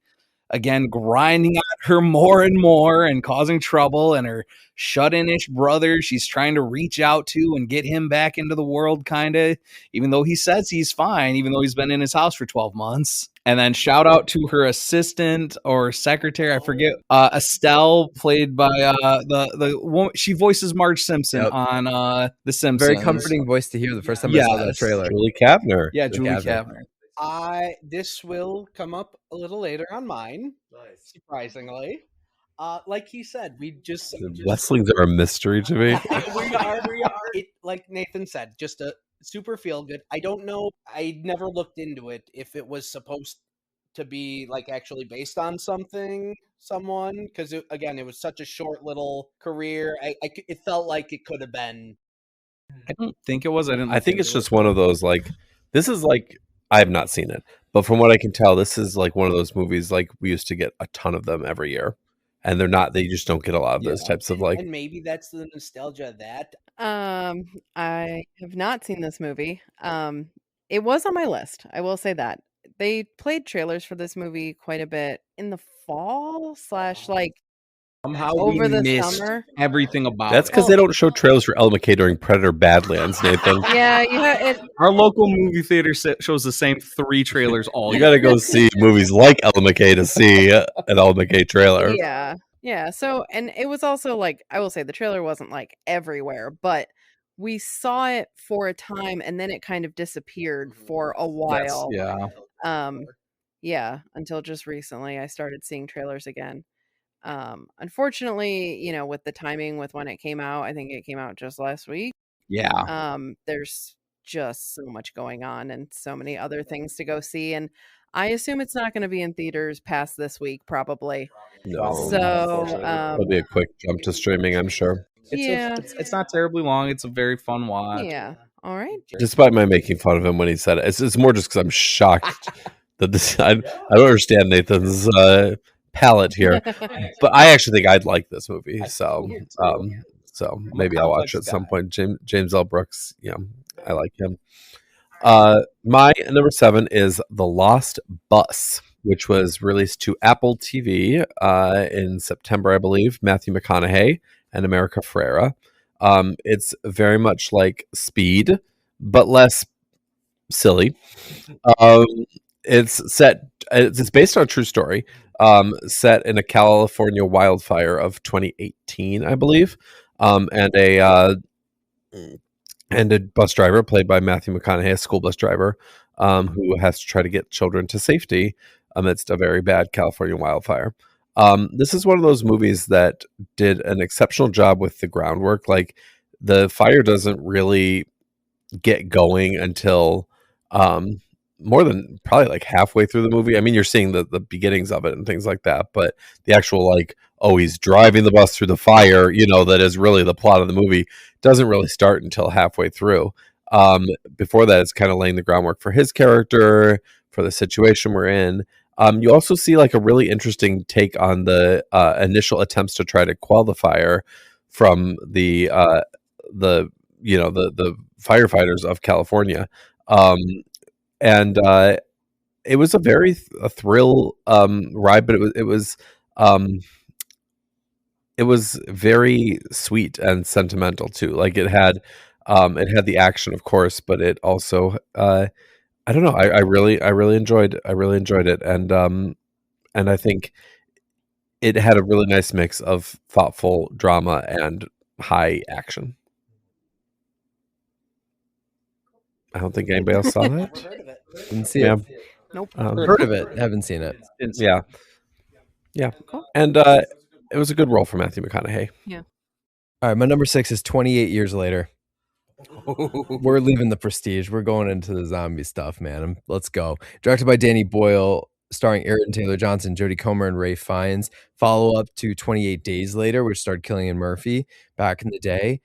again grinding on her more and more and causing trouble, and her shut-in-ish brother she's trying to reach out to and get him back into the world, kind of, even though he says he's fine, even though he's been in his house for 12 months. And then shout out to her assistant or secretary, I forget, Estelle, played by the woman, she voices Marge Simpson on The Simpsons. Very comforting voice to hear the first time I saw that Yes. trailer. Julie Kavner. Yeah, Julie Kavner. This will come up a little later on mine, surprisingly. Like he said, Weslings are a mystery to me. we are. It, like Nathan said, just a super feel good. I don't know. I never looked into it if it was supposed to be like actually based on someone, because again, it was such a short little career. It felt like it could have been. I don't think it was. I think it's just one of those, like, this is like, I have not seen it, but from what I can tell, this is like one of those movies, like we used to get a ton of them every year, and they just don't get a lot of those types of, like, and maybe that's the nostalgia of that. I have not seen this movie. It was on my list. I will say that. They played trailers for this movie quite a bit in the fall / like somehow over we the missed summer. everything about that's because they don't show trailers for Ella McKay during Predator Badlands, Nathan. Yeah, you have it. Our local movie theater shows the same 3 trailers all You year. got to go see movies like Ella McKay to see an Ella McKay trailer. Yeah. So, and it was also like, I will say the trailer wasn't like everywhere, but we saw it for a time and then it kind of disappeared for a while. Until just recently I started seeing trailers again. Unfortunately, with the timing with when it came out, I think it came out just last week. Yeah. There's just so much going on and so many other things to go see, and I assume it's not going to be in theaters past this week, probably. No, So it'll be a quick jump to streaming, I'm sure. It's not terribly long. It's a very fun watch. Yeah. All right. Despite my making fun of him when he said it, it's more just because I'm shocked that this. I don't understand Nathan's palette here, but I actually think I'd like this movie. So maybe I'll watch it at some point. James L. Brooks, I like him. My number 7 is The Lost Bus, which was released to Apple TV in September, I believe. Matthew McConaughey and America Ferrera. It's very much like Speed, but less silly. It's based on a true story, set in a California wildfire of 2018, I believe, and a bus driver played by Matthew McConaughey, a school bus driver, who has to try to get children to safety amidst a very bad California wildfire. This is one of those movies that did an exceptional job with the groundwork. Like, the fire doesn't really get going until more than probably like halfway through the movie. I mean, you're seeing the beginnings of it and things like that, but the actual, like, oh, he's driving the bus through the fire, that is really the plot of the movie, doesn't really start until halfway through. Before that, it's kind of laying the groundwork for his character, for the situation we're in. You also see like a really interesting take on the initial attempts to try to quell the fire from the firefighters of California. And it was a very thrill ride, but it was very sweet and sentimental too. Like, it had the action, of course, but it also I don't know. I really enjoyed it, and I think it had a really nice mix of thoughtful drama and high action. I don't think anybody else saw that. Didn't see Yeah. it. Nope. Heard of it. Haven't seen it. Yeah. And it was a good role for Matthew McConaughey. Yeah. All right, my number 6 is 28 Years Later. We're leaving the prestige. We're going into the zombie stuff, man. Let's go. Directed by Danny Boyle, starring Aaron Taylor Johnson, Jodie Comer, and Ray Fiennes. Follow up to 28 Days Later, which starred Cillian Murphy back in the day.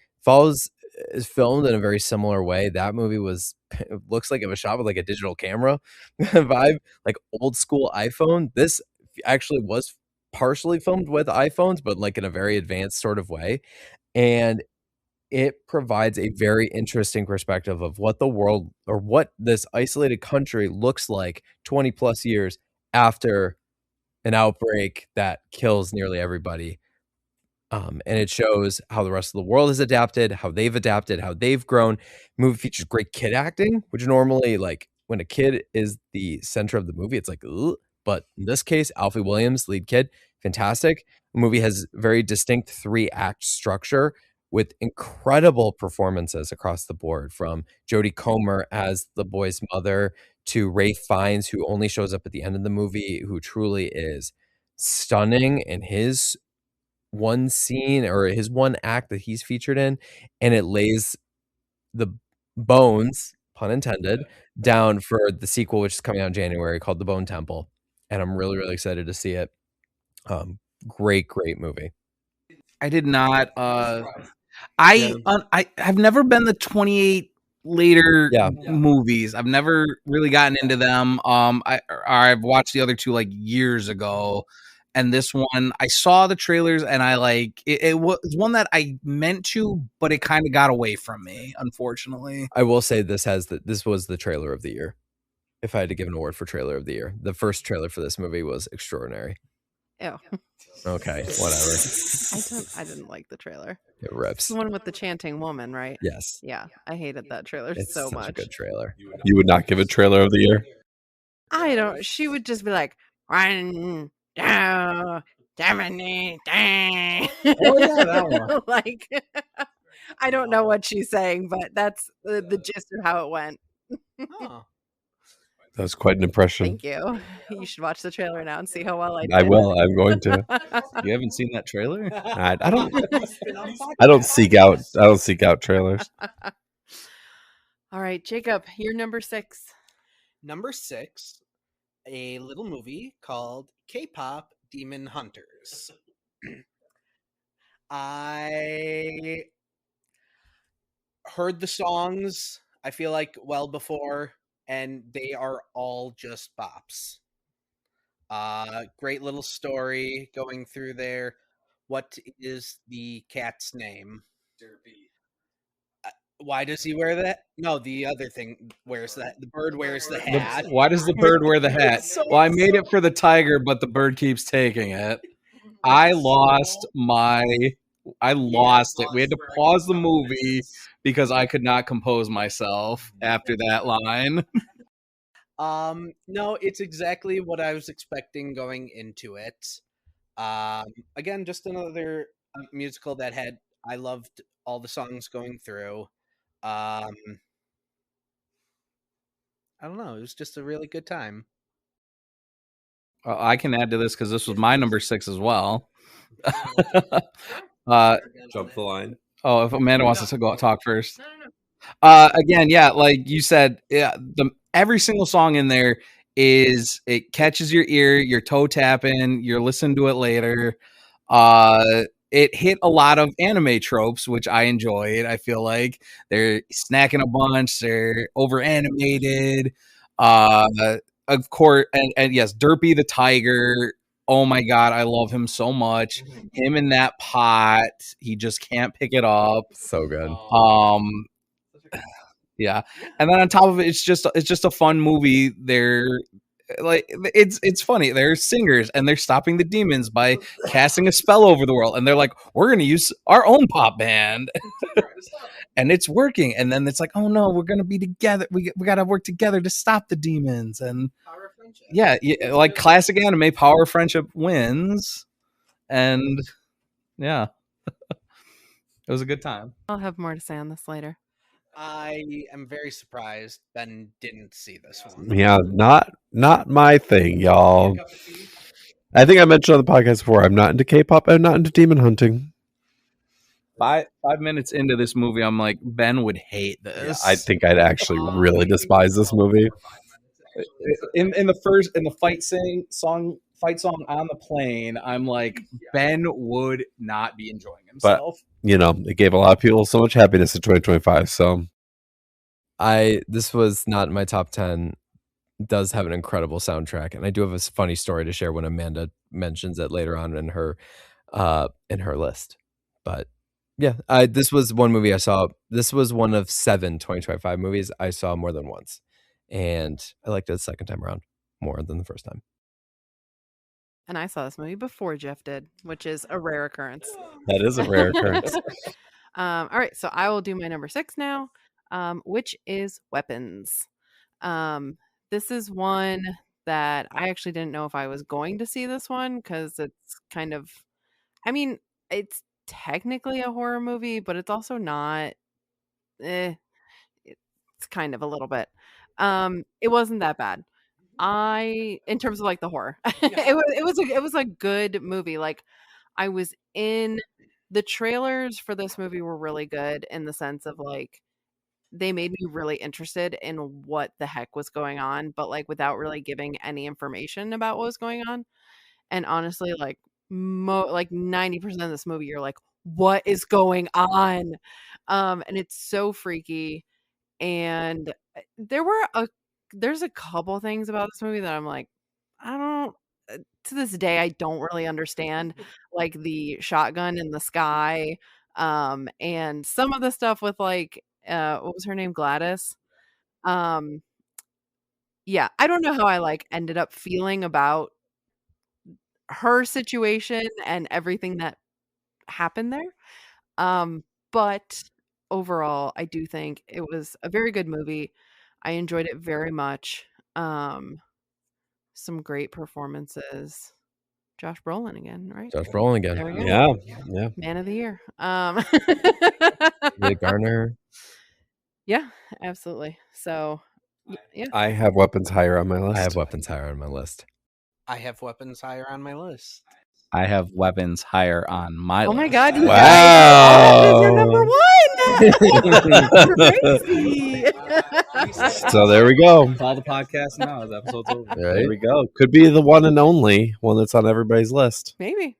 Is filmed in a very similar way. That movie looks like it was shot with like a digital camera vibe, like old school iPhone. This actually was partially filmed with iPhones, but like in a very advanced sort of way. And it provides a very interesting perspective of what the world, or what this isolated country looks like 20 plus years after an outbreak that kills nearly everybody. And it shows how the rest of the world has adapted, how they've grown. The movie features great kid acting, which normally, like, when a kid is the center of the movie, it's like, ugh. But in this case, Alfie Williams, lead kid, fantastic. The movie has very distinct 3-act structure with incredible performances across the board, from Jodie Comer as the boy's mother to Ray Fiennes, who only shows up at the end of the movie, who truly is stunning in his one scene or his one act that he's featured in, and it lays the bones, pun intended, down for the sequel, which is coming out in January, called The Bone Temple, and I'm really, really excited to see it. Great movie. I did not. I've never been the 28 later movies. I've never really gotten into them. I've watched the other two like years ago, and this one I saw the trailers and I like it. It was one that I meant to, but it kind of got away from me, unfortunately. I will say this was the trailer of the year. If I had to give an award for trailer of the year, the first trailer for this movie was extraordinary. Ew. Okay, whatever. I didn't like the trailer. It rips. The one with the chanting woman, right? Yes. Yeah, I hated that trailer It's so such much. a good trailer. You would not give it trailer of the year? I don't. She would just be like, "Run down, Germany, dang." Oh yeah, that one. Like, I don't know what she's saying, but that's the gist of how it went. Oh. That was quite an impression. Thank you. You should watch the trailer now and see how well I did. I will. I'm going to. You haven't seen that trailer? I don't seek out trailers. All right, Jacob, you're number 6. Number 6, a little movie called K-Pop Demon Hunters. I heard the songs, I feel like, well before, and they are all just bops. Great little story going through there. What is the cat's name? Derpy. Why does he wear that? No, the other thing wears that. The bird wears the hat. Why does the bird wear the hat? Well, I made it for the tiger, but the bird keeps taking it. I lost it. We had to pause the movie because I could not compose myself after that line. No, it's exactly what I was expecting going into it. Again, just another musical that I loved all the songs going through. I don't know. It was just a really good time. I can add to this because this was my number 6 as well. Jump the line. Oh, if Amanda wants to go talk first. Again, yeah, like you said, every single song in there it catches your ear, you're toe tapping, you're listening to it later. It hit a lot of anime tropes, which I enjoyed. I feel like they're snacking a bunch, they're over animated. Of course, and yes, Derpy the tiger. Oh my god, I love him so much. Him in that pot, he just can't pick it up. So good. Yeah, and then on top of it, it's just a fun movie. They're like it's funny. They're singers and they're stopping the demons by casting a spell over the world, and they're like, we're gonna use our own pop band, and it's working. And then it's like, oh no, we're gonna be together. We gotta work together to stop the demons. And Power of friendship. yeah, like classic anime, power of friendship wins, and yeah, it was a good time. I'll have more to say on this later. I am very surprised Ben didn't see this one. Yeah, not my thing, y'all. I think I mentioned on the podcast before, I'm not into K-pop. I'm not into demon hunting. 5 minutes into this movie, I'm like, Ben would hate this. I think I'd actually really despise this movie. In the fight song on the plane, I'm like, Ben would not be enjoying himself. It gave a lot of people so much happiness in 2025. So this was not in my top 10. It does have an incredible soundtrack, and I do have a funny story to share when Amanda mentions it later on in her list. But yeah, this was one movie I saw. This was one of 7 2025 movies I saw more than once, and I liked it the second time around more than the first time. and I saw this movie before Geoff did, which is a rare occurrence. That is a rare occurrence. All right, so I will do my number 6 now, which is Weapons. This is one that I actually didn't know if I was going to see this one because it's kind of, I mean, it's technically a horror movie, but it's also not. It's kind of a little bit. It wasn't that bad. In terms of like the horror, it was a good movie. Like I was in the trailers for this movie were really good in the sense of like they made me really interested in what the heck was going on, but like without really giving any information about what was going on. And honestly, like like 90% of this movie, you're like, what is going on? And it's so freaky. And there's a couple things about this movie that I'm like, I don't to this day I don't really understand, like the shotgun in the sky, and some of the stuff with like what was her name? Gladys. Um, yeah, I don't know how I like ended up feeling about her situation and everything that happened there. But overall, I do think it was a very good movie. I enjoyed it very much. Some great performances. Josh Brolin again, right? Josh Brolin again. There we go. Yeah. Man of the year. Ray Garner. Yeah, absolutely. So, yeah. I have Weapons higher on my list. I have Weapons higher on my list. I have Weapons higher on my list. I have Weapons higher on my Oh list. my God, you Wow. guys! That is your number one. Crazy. So there we go. Call the podcast now. The episode's over. Right? There we go. Could be the one and only one that's on everybody's list. Maybe.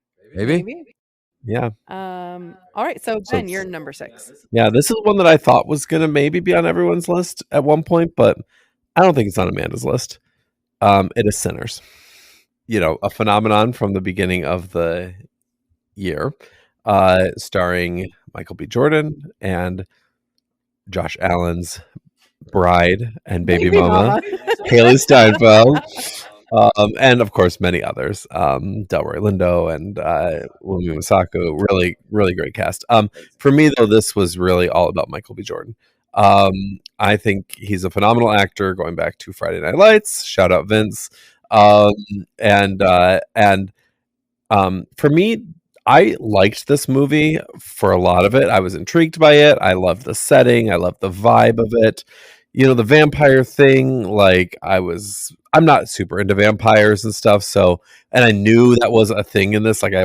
Yeah. All right. So Ben, you're number 6. Yeah, this is one that I thought was going to maybe be on everyone's list at one point, but I don't think it's on Amanda's list. It is Sinners. You know, a phenomenon from the beginning of the year, starring Michael B. Jordan and Josh Allen's bride and baby mama, Haley Steinfeld, and of course many others, Delroy Lindo and Wumi Masako. Really, really great cast. For me though, this was really all about Michael B. Jordan. I think he's a phenomenal actor. Going back to Friday Night Lights, shout out Vince. For me, I liked this movie for a lot of it. I was intrigued by it. I loved the setting. I loved the vibe of it. You know, the vampire thing, like I'm not super into vampires and stuff. So, and I knew that was a thing in this. Like I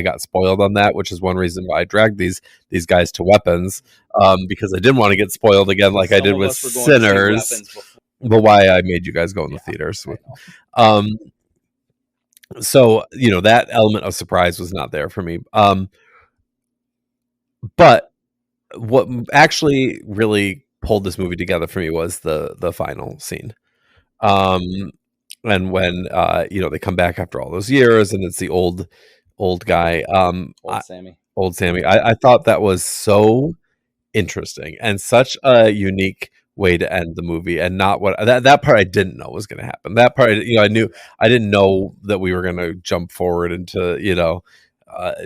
got spoiled on that, which is one reason why I dragged these guys to Weapons, because I didn't want to get spoiled again like I did with Sinners. But why I made you guys go in the theaters. So, you know, that element of surprise was not there for me. But what actually really pulled this movie together for me was the final scene. And when you know, they come back after all those years and it's the old guy, old Sammy. I thought that was so interesting and such a unique way to end the movie, and not what that part I didn't know was going to happen. That part, you know, I didn't know that we were going to jump forward into, you know,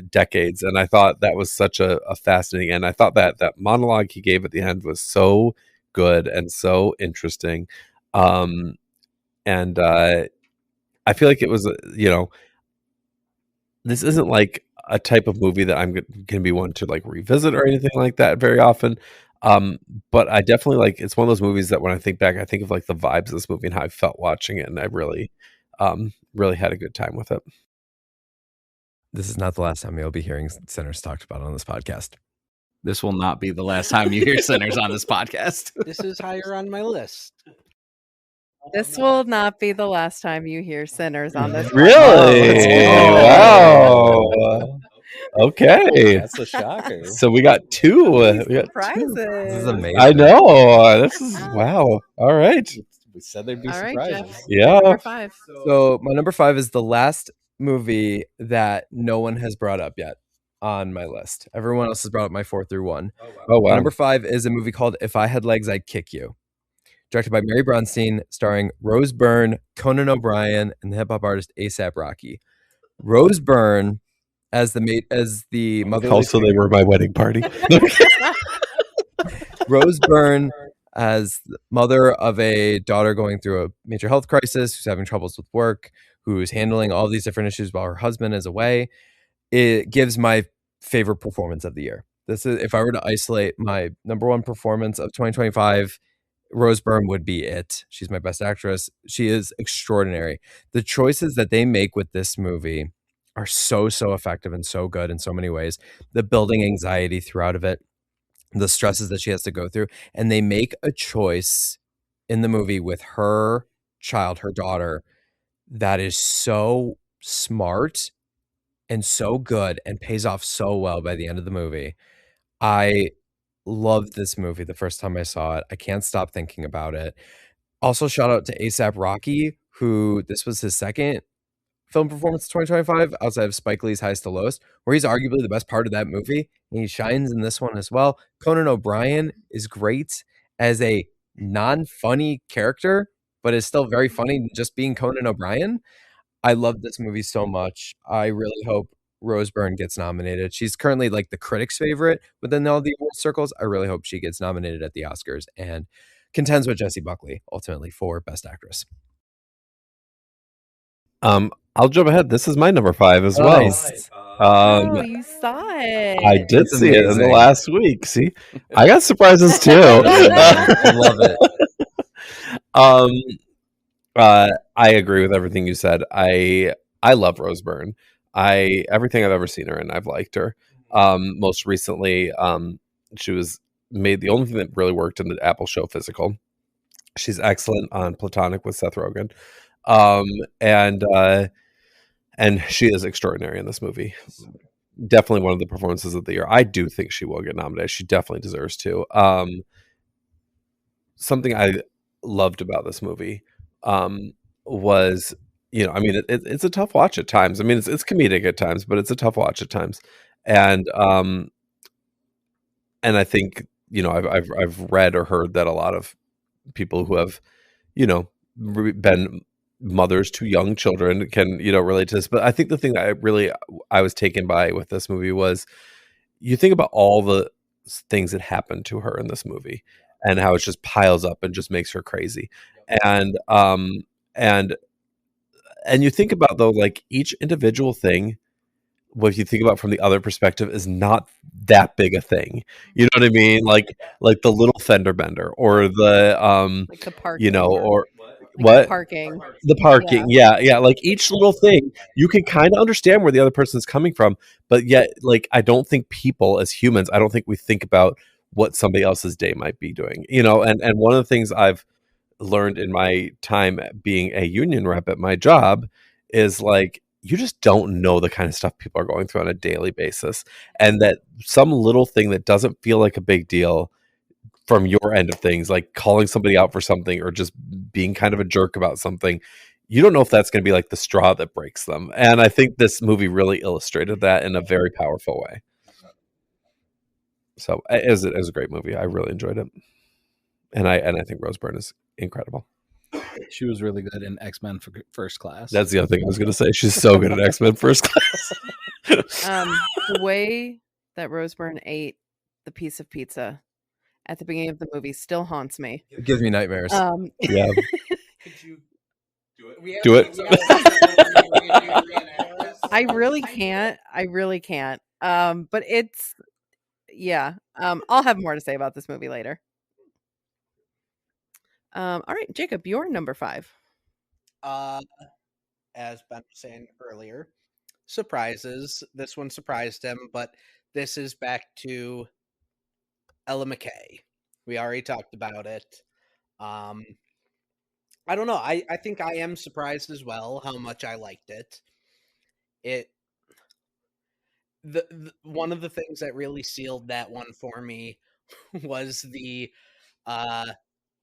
decades, and I thought that was such a fascinating. And I thought that monologue he gave at the end was so good and so interesting. And I feel like it was, you know, this isn't like a type of movie that I'm going to be one to like revisit or anything like that very often. But I definitely like, it's one of those movies that when I think back, I think of like the vibes of this movie and how I felt watching it. And I really, really had a good time with it. This is not the last time you'll be hearing Sinners talked about on this podcast. This will not be the last time you hear Sinners on this podcast. This is higher on my list. This will not be the last time you hear Sinners on this. Really? Wow. Okay. That's a shocker. So we got two. Surprises. This is amazing. I know. This is wow. All right. We said there'd be All right, surprises. Geoff. Yeah. Number 5. So my number 5 is the last movie that no one has brought up yet on my list. Everyone else has brought up my 4 through 1. Oh wow. My number 5 is a movie called If I Had Legs, I'd Kick You. Directed by Mary Bronstein, starring Rose Byrne, Conan O'Brien, and the hip hop artist A$AP Rocky. Rose Byrne as the motherly Also, they were my wedding party. Rose Byrne as the mother of a daughter going through a major health crisis, who's having troubles with work, who's handling all these different issues while her husband is away. It gives my favorite performance of the year. This is, if I were to isolate my number one performance of 2025, Rose Byrne would be it. She's my best actress. She is extraordinary. The choices that they make with this movie are so effective and so good in so many ways. The building anxiety throughout of it, the stresses that she has to go through, and they make a choice in the movie with her child, her daughter, that is so smart and so good and pays off so well by the end of the movie. I loved this movie the first time I saw it. I can't stop thinking about it. Also, shout out to ASAP Rocky, who this was his second film performance of 2025 outside of Spike Lee's Highest to Lowest, where he's arguably the best part of that movie, and he shines in this one as well. Conan O'Brien is great as a non-funny character, but is still very funny just being Conan O'Brien. I love this movie so much. I really hope Rose Byrne gets nominated. She's currently like the critics' favorite within all the award circles. I really hope she gets nominated at the Oscars and contends with Jessie Buckley ultimately for Best Actress. I'll jump ahead. This is my number 5 as well. Nice. Oh, you saw it. I did That's see it in the amazing. last week. See, I got surprises too. I love it. I agree with everything you said. I love Rose Byrne. Everything I've ever seen her in, I've liked her. Most recently, she was made the only thing that really worked in the Apple show Physical. She's excellent on Platonic with Seth Rogen. And she is extraordinary in this movie. Definitely one of the performances of the year. I do think she will get nominated. She definitely deserves to. Something I loved about this movie was, I mean, it's a tough watch at times. I mean, it's comedic at times, but it's a tough watch at times. And I think, I've read or heard that a lot of people who have, been mothers to young children can, relate to this. But I think the thing that I was taken by with this movie was, you think about all the things that happened to her in this movie and how it just piles up and just makes her crazy. And you think about, though, like, each individual thing, what you think about from the other perspective, is not that big a thing. You know what I mean? Like the little fender bender, or the like the parking, or like what? The parking. Yeah. Like, each little thing, you can kind of understand where the other person's coming from, but yet, like, I don't think people as humans, I don't think we think about what somebody else's day might be doing. And one of the things I've learned in my time being a union rep at my job is, like, you just don't know the kind of stuff people are going through on a daily basis, and that some little thing that doesn't feel like a big deal from your end of things, like calling somebody out for something or just being kind of a jerk about something, you don't know if that's going to be like the straw that breaks them. And I think this movie really illustrated that in a very powerful way. So it was a great movie. I really enjoyed it. And I think Rose Byrne is incredible. She was really good in X-Men First Class. That's the other thing I was going to say. She's so good at X-Men First Class. The way that Rose Byrne ate the piece of pizza at the beginning of the movie still haunts me. It gives me nightmares. Yeah. Could you do it? Do it. I really can't. But it's, yeah. I'll have more to say about this movie later. All right, Jacob, you're number 5. As Ben was saying earlier, surprises. This one surprised him, but this is back to Ella McKay. We already talked about it. I don't know. I think I am surprised as well how much I liked it. The one of the things that really sealed that one for me was the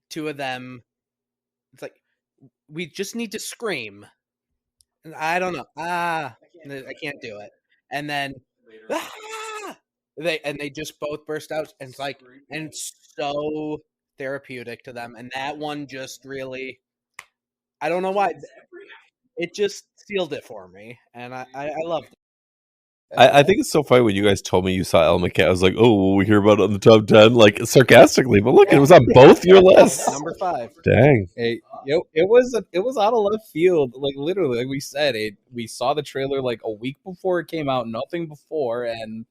two of them. It's like, we just need to scream. And I don't know. I can't do it. And then they just both burst out, and it's like, and it's so therapeutic to them. And that one just really, I don't know why. it just sealed it for me, and I loved it. I think it's so funny when you guys told me you saw Element Cat. I was like, oh, will we hear about it on the top 10? Like, sarcastically, but look, it was on both your lists. Number 5. Dang. Hey, it was out of left field. Like literally, like we said, we saw the trailer like a week before it came out, nothing before, and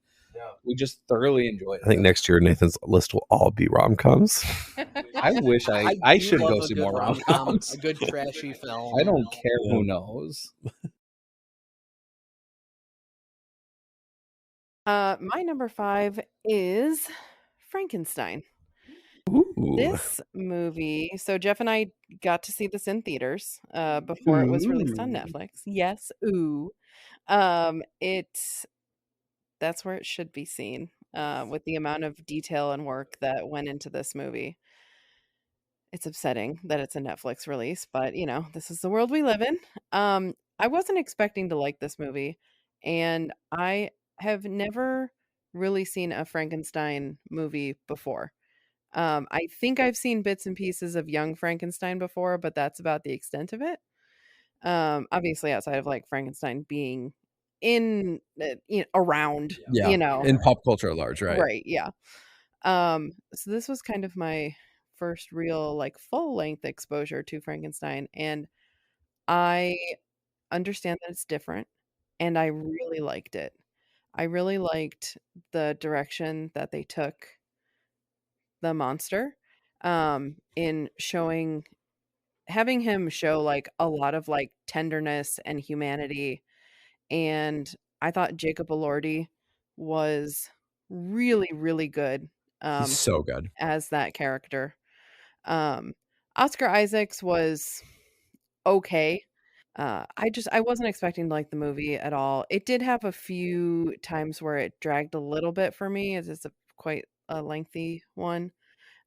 we just thoroughly enjoyed it. I think next year Nathan's list will all be rom-coms. I wish I do should love go a see good more rom-coms. a good trashy film. I don't care Yeah. who knows. My number 5 is Frankenstein. Ooh. This movie, so Jeff and I got to see this in theaters before it was released on Netflix. Yes, ooh. That's where it should be seen with the amount of detail and work that went into this movie. It's upsetting that it's a Netflix release, but this is the world we live in. I wasn't expecting to like this movie, and I have never really seen a Frankenstein movie before. I think I've seen bits and pieces of Young Frankenstein before, but that's about the extent of it. Obviously outside of like Frankenstein being in around, Yeah, in pop culture at large, right? right, yeah. So this was kind of my first real like full length exposure to Frankenstein, and I understand that it's different, and I really liked it. I really liked the direction that they took the monster in having him show like a lot of like tenderness and humanity. And I thought Jacob Elordi was really, really good He's so good. as that character. Um, Oscar Isaacs was okay. I wasn't expecting to like the movie at all. It did have a few times where it dragged a little bit for me, as it's quite a lengthy one.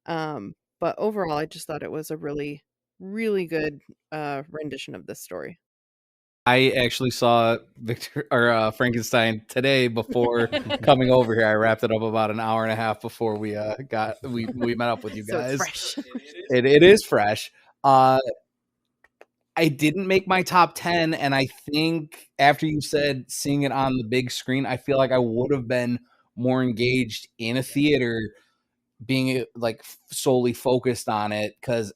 But overall, I just thought it was a really, really good rendition of this story. I actually saw Frankenstein today before coming over here. I wrapped it up about an hour and a half before we met up with you So it's guys. fresh. It is fresh. I didn't make my top 10, and I think after you said seeing it on the big screen, I feel like I would have been more engaged in a theater, being like solely focused on it, because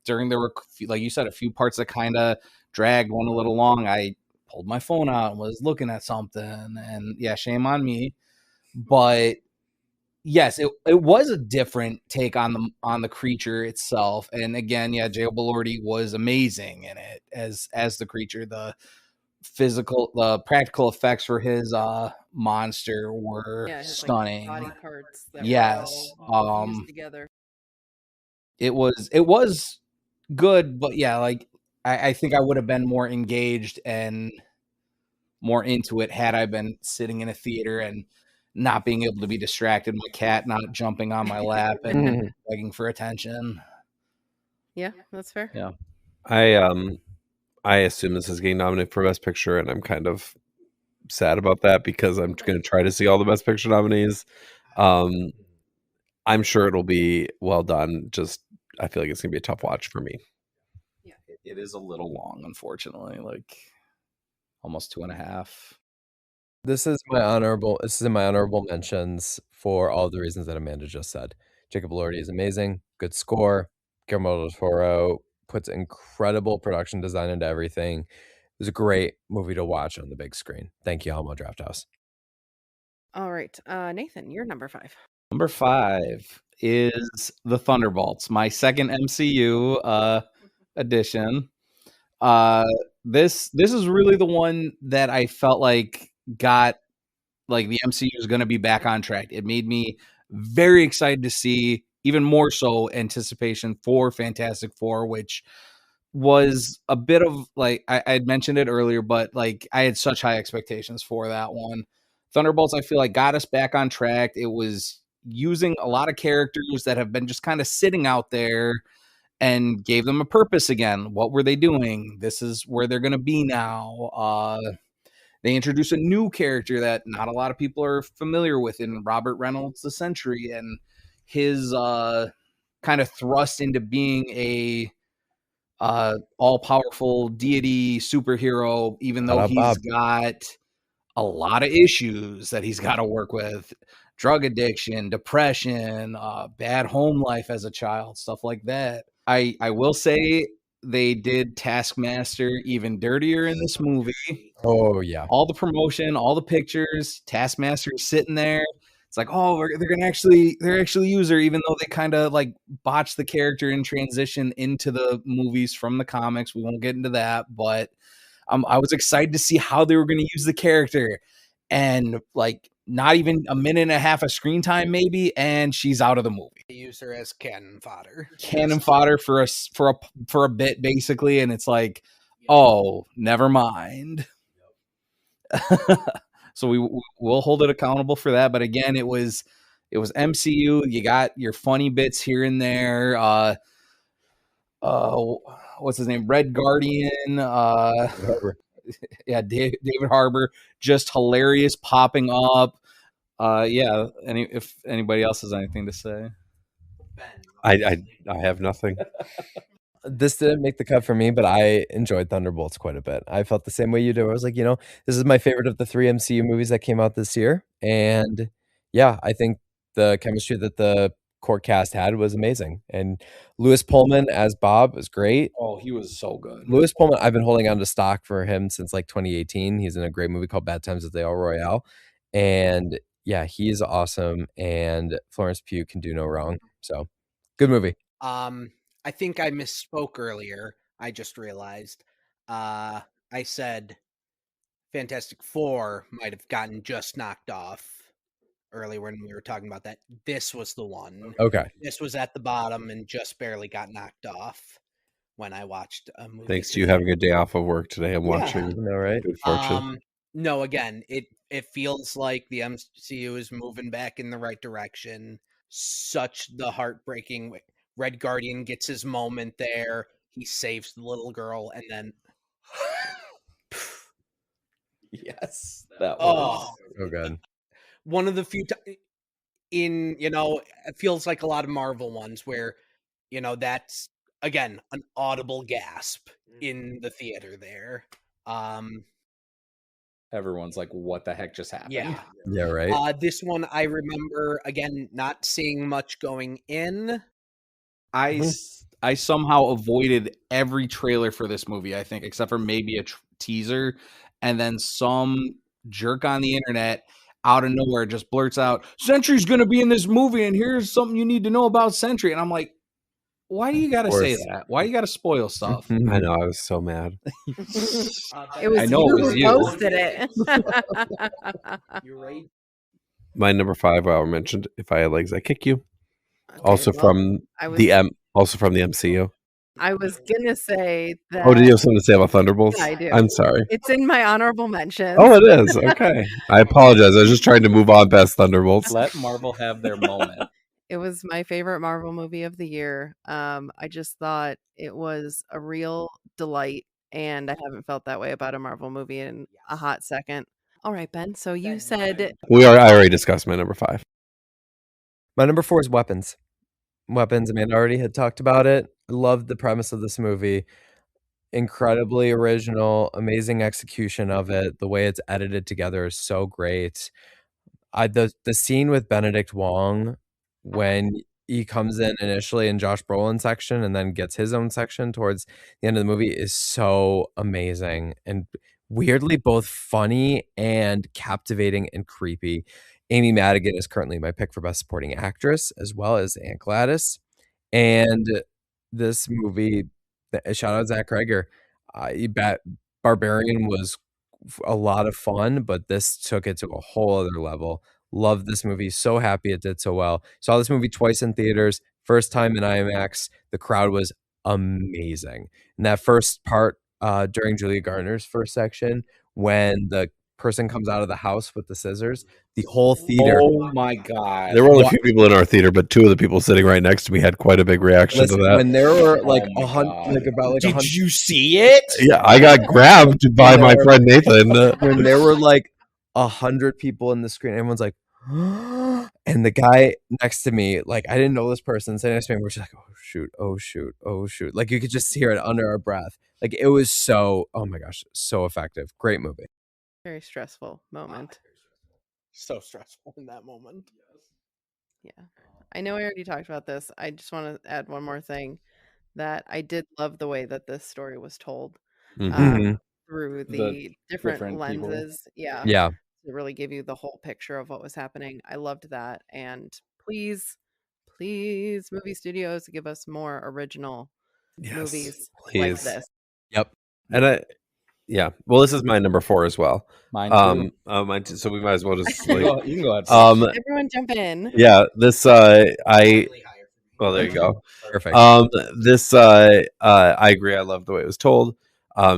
during there were, like you said, a few parts that kind of dragged one a little long. I pulled my phone out and was looking at something, and yeah, shame on me. But yes, it was a different take on the creature itself. And again, yeah, Jacob Elordi was amazing in it as the creature. The practical effects for his monster were Yeah, his stunning. like body parts that Yes. were all fused together. It was good, but yeah, like I think I would have been more engaged and more into it had I been sitting in a theater and not being able to be distracted, my cat not jumping on my lap and begging for attention. Yeah, that's fair. Yeah. I assume this is getting nominated for Best Picture, and I'm kind of sad about that because I'm going to try to see all the Best Picture nominees. I'm sure it'll be well done. Just I feel like it's going to be a tough watch for me. Yeah, it is a little long, unfortunately, like almost 2.5. This is in my honorable mentions for all the reasons that Amanda just said. Jacob Elordi is amazing, good score. Guillermo del Toro puts incredible production design into everything. It was a great movie to watch on the big screen. Thank you, Alamo Drafthouse. All right, Nathan, you're number 5. Number 5 is The Thunderbolts, my second MCU edition. This is really the one that I felt like got like the MCU is going to be back on track. It made me very excited to see, even more so anticipation for Fantastic Four, which was a bit of like I had mentioned it earlier, but like I had such high expectations for that one. Thunderbolts, I feel like, got us back on track. It was using a lot of characters that have been just kind of sitting out there and gave them a purpose again. What were they doing? This is where they're going to be now. They introduced a new character that not a lot of people are familiar with in Robert Reynolds, the Sentry, and his kind of thrust into being a all powerful deity superhero, even though Shout out he's Bob. got a lot of issues that he's got to work with: drug addiction, depression, bad home life as a child, stuff like that. I will say they did Taskmaster even dirtier in this movie. Oh yeah. All the promotion, all the pictures, Taskmaster sitting there. It's like, oh, they're actually use her, even though they kind of like botched the character in transition into the movies from the comics. We won't get into that, but I was excited to see how they were going to use the character, and like not even a minute and a half of screen time, maybe, and she's out of the movie. They use her as cannon fodder. Cannon fodder for a bit, basically, and it's like, oh, never mind. So we'll hold it accountable for that. But again, it was MCU. You got your funny bits here and there. What's his name? Red Guardian. Yeah, David Harbour, just hilarious, popping up. Yeah. If anybody else has anything to say, I have nothing. This didn't make the cut for me, but I enjoyed Thunderbolts quite a bit. I felt the same way you do. I was like, this is my favorite of the 3 MCU movies that came out this year. And yeah, I think the chemistry that the core cast had was amazing. And Lewis Pullman as Bob was great. oh, he was so good. Lewis Pullman, I've been holding on to stock for him since like 2018. He's in a great movie called Bad Times at the El Royale. And yeah, he is awesome. And Florence Pugh can do no wrong. So good movie. I think I misspoke earlier. I just realized. I said Fantastic Four might have gotten just knocked off earlier when we were talking about that. This was the one. Okay. This was at the bottom and just barely got knocked off when I watched a movie. Thanks to you having a day off of work today and watching. No, right? Good fortune. No, again, it feels like the MCU is moving back in the right direction. Such the heartbreaking. Red Guardian gets his moment there. He saves the little girl, and then Yes, that was so good. One of the few in it feels like a lot of Marvel ones where that's again an audible gasp in the theater there. Everyone's like, what the heck just happened? Yeah, right. This one I remember again not seeing much going in. I somehow avoided every trailer for this movie, I think, except for maybe a teaser, and then some jerk on the internet out of nowhere just blurts out, Sentry's going to be in this movie, and here's something you need to know about Sentry. And I'm like, why do you got to say that? Why do you got to spoil stuff? I know, I was so mad. It was I know it was who you. posted it. You're right. My number 5, I mentioned, If I Had Legs, I Kick You. Okay, Also well, from I was, the MCU. I was gonna say that. Oh, did you have something to say about Thunderbolts? Yeah, I do. I'm sorry. It's in my honorable mentions. Oh, it is. Okay. I apologize. I was just trying to move on past Thunderbolts. Let Marvel have their moment. It was my favorite Marvel movie of the year. I just thought it was a real delight, and I haven't felt that way about a Marvel movie in a hot second. All right, Ben. So you said I already discussed my number 5. My number 4 is Weapons. Weapons, Amanda already had talked about it. I loved the premise of this movie. Incredibly original, amazing execution of it. The way it's edited together is so great. The scene with Benedict Wong when he comes in initially in Josh Brolin's section and then gets his own section towards the end of the movie is so amazing and weirdly both funny and captivating and creepy. Amy Madigan is currently my pick for Best Supporting Actress, as well as Aunt Gladys. And this movie, shout out Zach Kreger, Barbarian was a lot of fun, but this took it to a whole other level. Loved this movie. So happy it did so well. Saw this movie twice in theaters. First time in IMAX. The crowd was amazing. And that first part during Julia Garner's first section, when the person comes out of the house with the scissors, the whole theater. Oh my God. There were only a few people in our theater, but 2 of the people sitting right next to me had quite a big reaction to that. When there were like Oh my 100, God. like about like Did 100, you see it? Yeah, I got grabbed by my friend Nathan. when there were like 100 people in the screen, everyone's like, And the guy next to me, like, I didn't know this person sitting next to me. We're just like, oh shoot, oh shoot, oh shoot. Like you could just hear it under our breath. Like it was so, oh my gosh, so effective. Great movie. Very stressful moment. So stressful in that moment. Yeah. I know I already talked about this. I just want to add one more thing, that I did love the way that this story was told. Mhm. Through The the different different people. lenses. Yeah. Yeah. To really give you the whole picture of what was happening. I loved that. And please, please, movie studios, give us more original Yes, movies like please. this. Yep. And well, this is my number 4 as well. Mine too. Mine too, so we might as well just You like can go ahead. Everyone jump in. yeah, this well, there you go. Perfect. This I agree. I love the way it was told.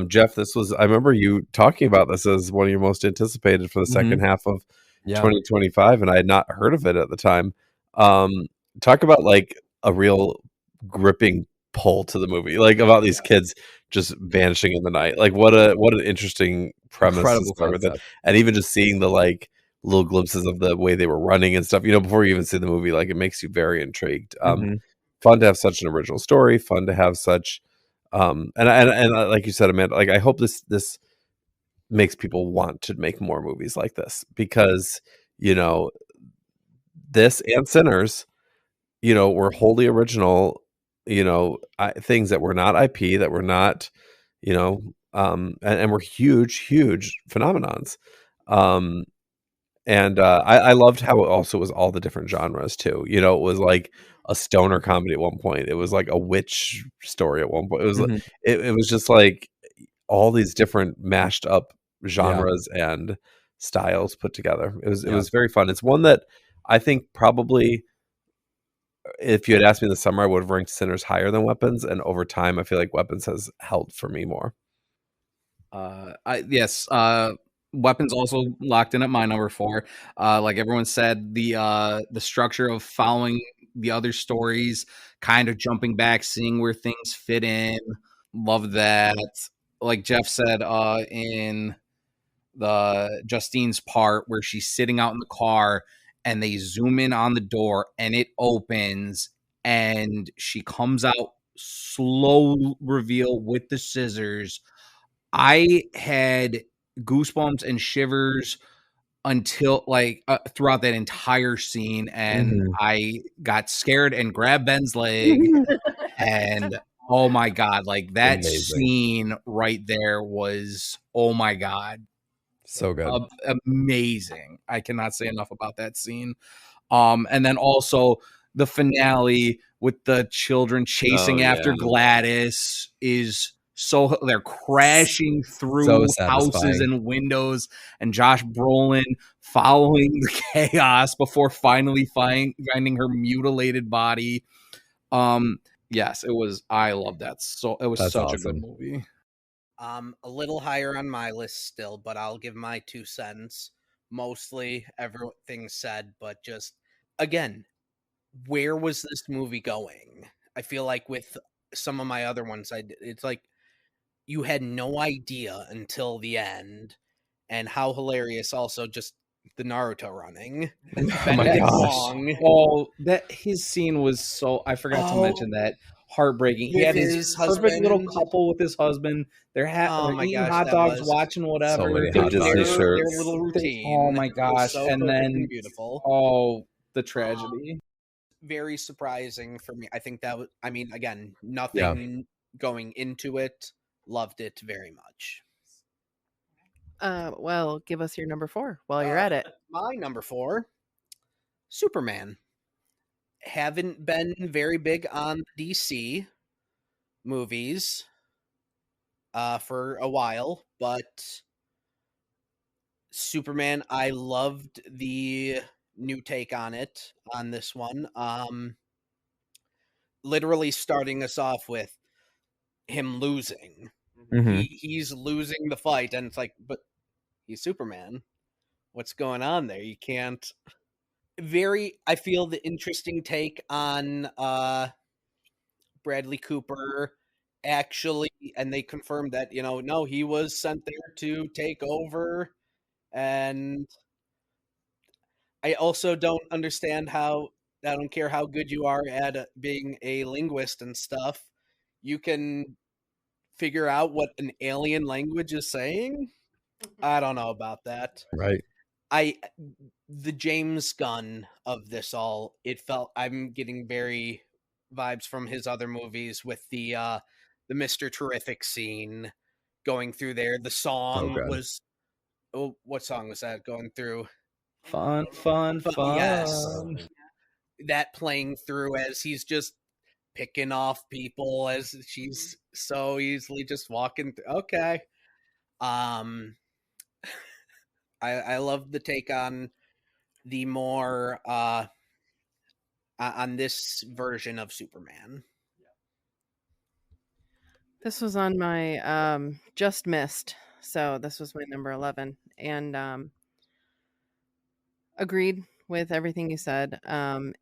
Geoff, I remember you talking about this as one of your most anticipated for the second half of Yeah. 2025, and I had not heard of it at the time. Talk about like a real gripping pull to the movie, like about these kids just vanishing in the night. Like what an interesting premise Incredible to start with it. concept. And even just seeing the like little glimpses of the way they were running and stuff, before you even see the movie, like it makes you very intrigued. Fun to have such an original story, fun to have such and like you said, Amanda, like I hope this makes people want to make more movies like this, because this and Sinners, were wholly original, things that were not IP, that were not, and were huge phenomenons. And I loved how it also was all the different genres too. It was like a stoner comedy at one point. It was like a witch story at one point. It was it was just like all these different mashed up genres and styles put together. It was very fun. It's one that I think probably, if you had asked me in the summer, I would have ranked Sinners higher than Weapons, and over time, I feel like Weapons has held for me more. Yes. Weapons also locked in at my number 4. Like everyone said, the structure of following the other stories, kind of jumping back, seeing where things fit in. Love that. Like Geoff said, in the Justine's part where she's sitting out in the car and they zoom in on the door and it opens and she comes out, slow reveal with the scissors. I had goosebumps and shivers until throughout that entire scene, and I got scared and grabbed Ben's leg, and oh my god, like that Amazing. scene right there was, oh my god, So good. amazing. I cannot say enough about that scene. And then also the finale with the children chasing after Gladys is so, they're crashing through houses satisfying. and windows, and Josh Brolin following the chaos before finally finding her mutilated body. Yes, it was. I love that. So it was That's such awesome. a good movie. A little higher on my list still, but I'll give my 2 cents. Mostly everything said, but just again, where was this movie going? I feel like with some of my other ones, it's like you had no idea until the end, and how hilarious also just the Naruto running. Oh my Benedict gosh. Wong Oh, that his scene was so, I forgot to mention that, heartbreaking. He with had his his perfect little husband. couple with his husband. They're Oh my eating gosh, hot that dogs, was watching whatever. So many Their hot Disney dogs. their shirts. little routine. Oh my was gosh! so And perfect then, and beautiful. oh, the tragedy. Very surprising for me. I think that was, I mean, again, nothing going into it. Loved it very much. Well, give us your number 4 while you're at it. My number 4, Superman. Haven't been very big on DC movies for a while, but Superman, I loved the new take on it, on this one. Literally starting us off with him losing. He's losing the fight, and it's like, but he's Superman. What's going on there? You can't. I feel the interesting take on Bradley Cooper actually, and they confirmed that, no, he was sent there to take over, and I also don't understand how. I don't care how good you are at being a linguist and stuff. You can figure out what an alien language is saying. I don't know about that. Right. The James Gunn of this all, I'm getting very vibes from his other movies with the Mr. Terrific scene going through there. The song God. was what song was that going through? Fun. Yes. That playing through as he's just picking off people as she's so easily just walking through. Okay. I love the take on the more on this version of Superman. This was on my just missed. So this was my number 11, and agreed with everything you said.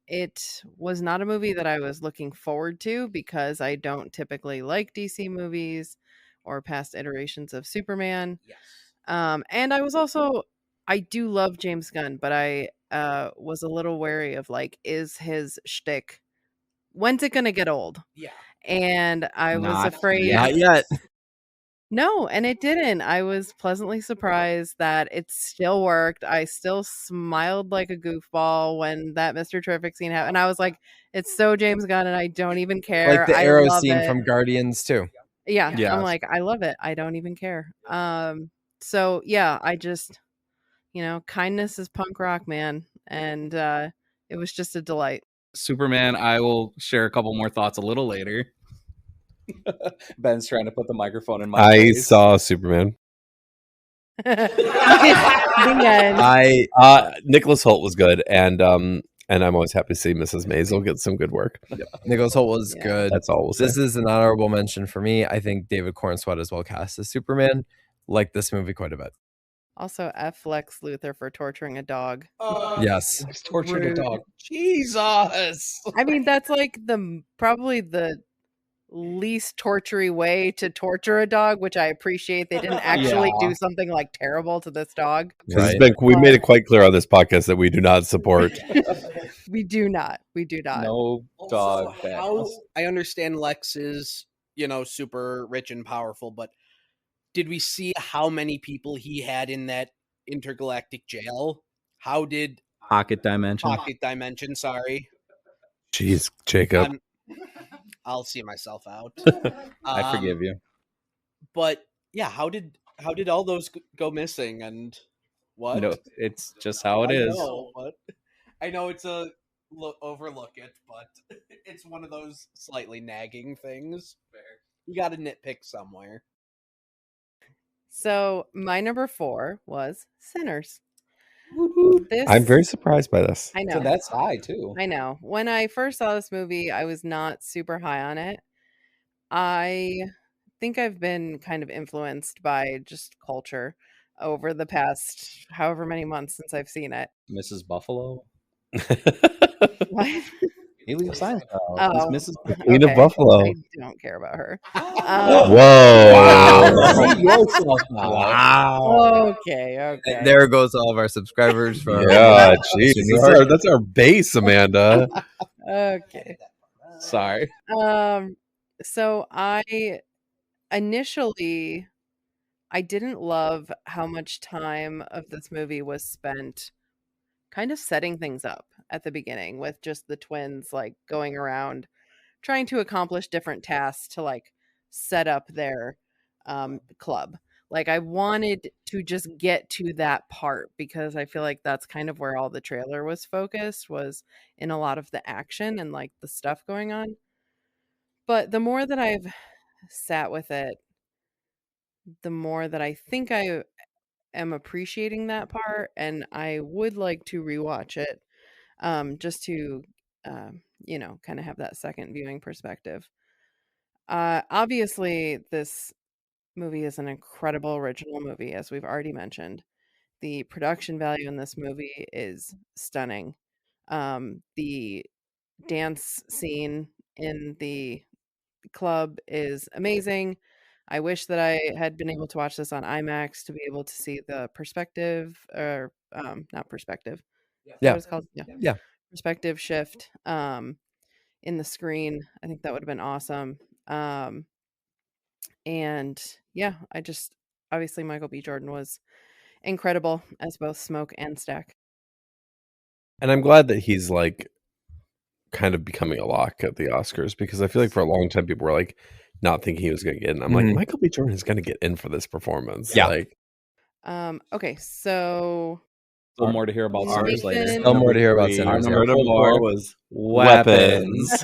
It was not a movie that I was looking forward to because I don't typically like DC movies or past iterations of Superman. Yes. And I do love James Gunn, but I was a little wary of like, is his shtick, when's it gonna get old? Yeah. And I was Not afraid. yet. Not yet. No, and it didn't. I was pleasantly surprised that it still worked. I still smiled like a goofball when that Mr. Terrific scene happened. And I was like, it's so James Gunn, and I don't even care. Like the I arrow love scene it. from Guardians too. Yeah, Yes. I'm like, I love it. I don't even care. So yeah, I just, kindness is punk rock, man, and it was just a delight. Superman, I will share a couple more thoughts a little later. Ben's trying to put the microphone in my I face. saw Superman. The end. Nicholas Holt was good, and I'm always happy to see Mrs. Maisel get some good work. Nicholas Holt was Yeah. good. That's all we'll say. This is an honorable mention for me. I think David Cornswet is well cast as Superman. Like this movie quite a bit. Also, F Lex Luthor for torturing a dog. Yes. He's tortured Rude. a dog. Jesus. I mean, that's like probably the least tortury way to torture a dog, which I appreciate. They didn't actually Yeah. do something like terrible to this dog. Because we made it quite clear on this podcast that we do not support. We do not. No dog. Also, how I understand Lex is, super rich and powerful, but did we see how many people he had in that intergalactic jail? How did Pocket dimension. Pocket Dimension? Sorry, Jeez, Jacob. I'll see myself out. I forgive you. But yeah, how did all those go missing? And what? No, it's just how it is. I know it's a overlook it, but it's one of those slightly nagging things. You got to nitpick somewhere. So my number 4 was Sinners. I'm very surprised by this. I know. So that's high too. I know. When I first saw this movie, I was not super high on it. I think I've been kind of influenced by just culture over the past however many months since I've seen it. Mrs. Buffalo. What? Haley Seinfeld. Oh, Mrs. Queen of Buffalo. I don't care about her. Whoa. See yourself now. Wow. Okay. There goes all of our subscribers from Yeah, jeez. That's our base, Amanda. Okay. Sorry. So I initially didn't love how much time of this movie was spent kind of setting things up at the beginning with just the twins like going around trying to accomplish different tasks to like set up their club. Like I wanted to just get to that part because I feel like that's kind of where all the trailer was focused, was in a lot of the action and like the stuff going on. But the more that I've sat with it, the more that I think I am appreciating that part, and I would like to rewatch it just to kind of have that second viewing perspective. Obviously this movie is an incredible original movie, as we've already mentioned. The production value in this movie is stunning. The dance scene in the club is amazing. I wish that I had been able to watch this on IMAX to be able to see the perspective, or not perspective, Yeah. What it's called? Yeah. Perspective shift in the screen. I think that would have been awesome. And yeah, I just obviously Michael B. Jordan was incredible as both Smoke and Stack. And I'm glad that he's like kind of becoming a lock at the Oscars, because I feel like for a long time people were like not thinking he was going to get in. I'm like, Michael B. Jordan is going to get in for this performance. Yeah. Like, Okay, so Still more to hear about Sinners later. Nathan- Still more to hear about Our Sinners. number Yeah. four was weapons.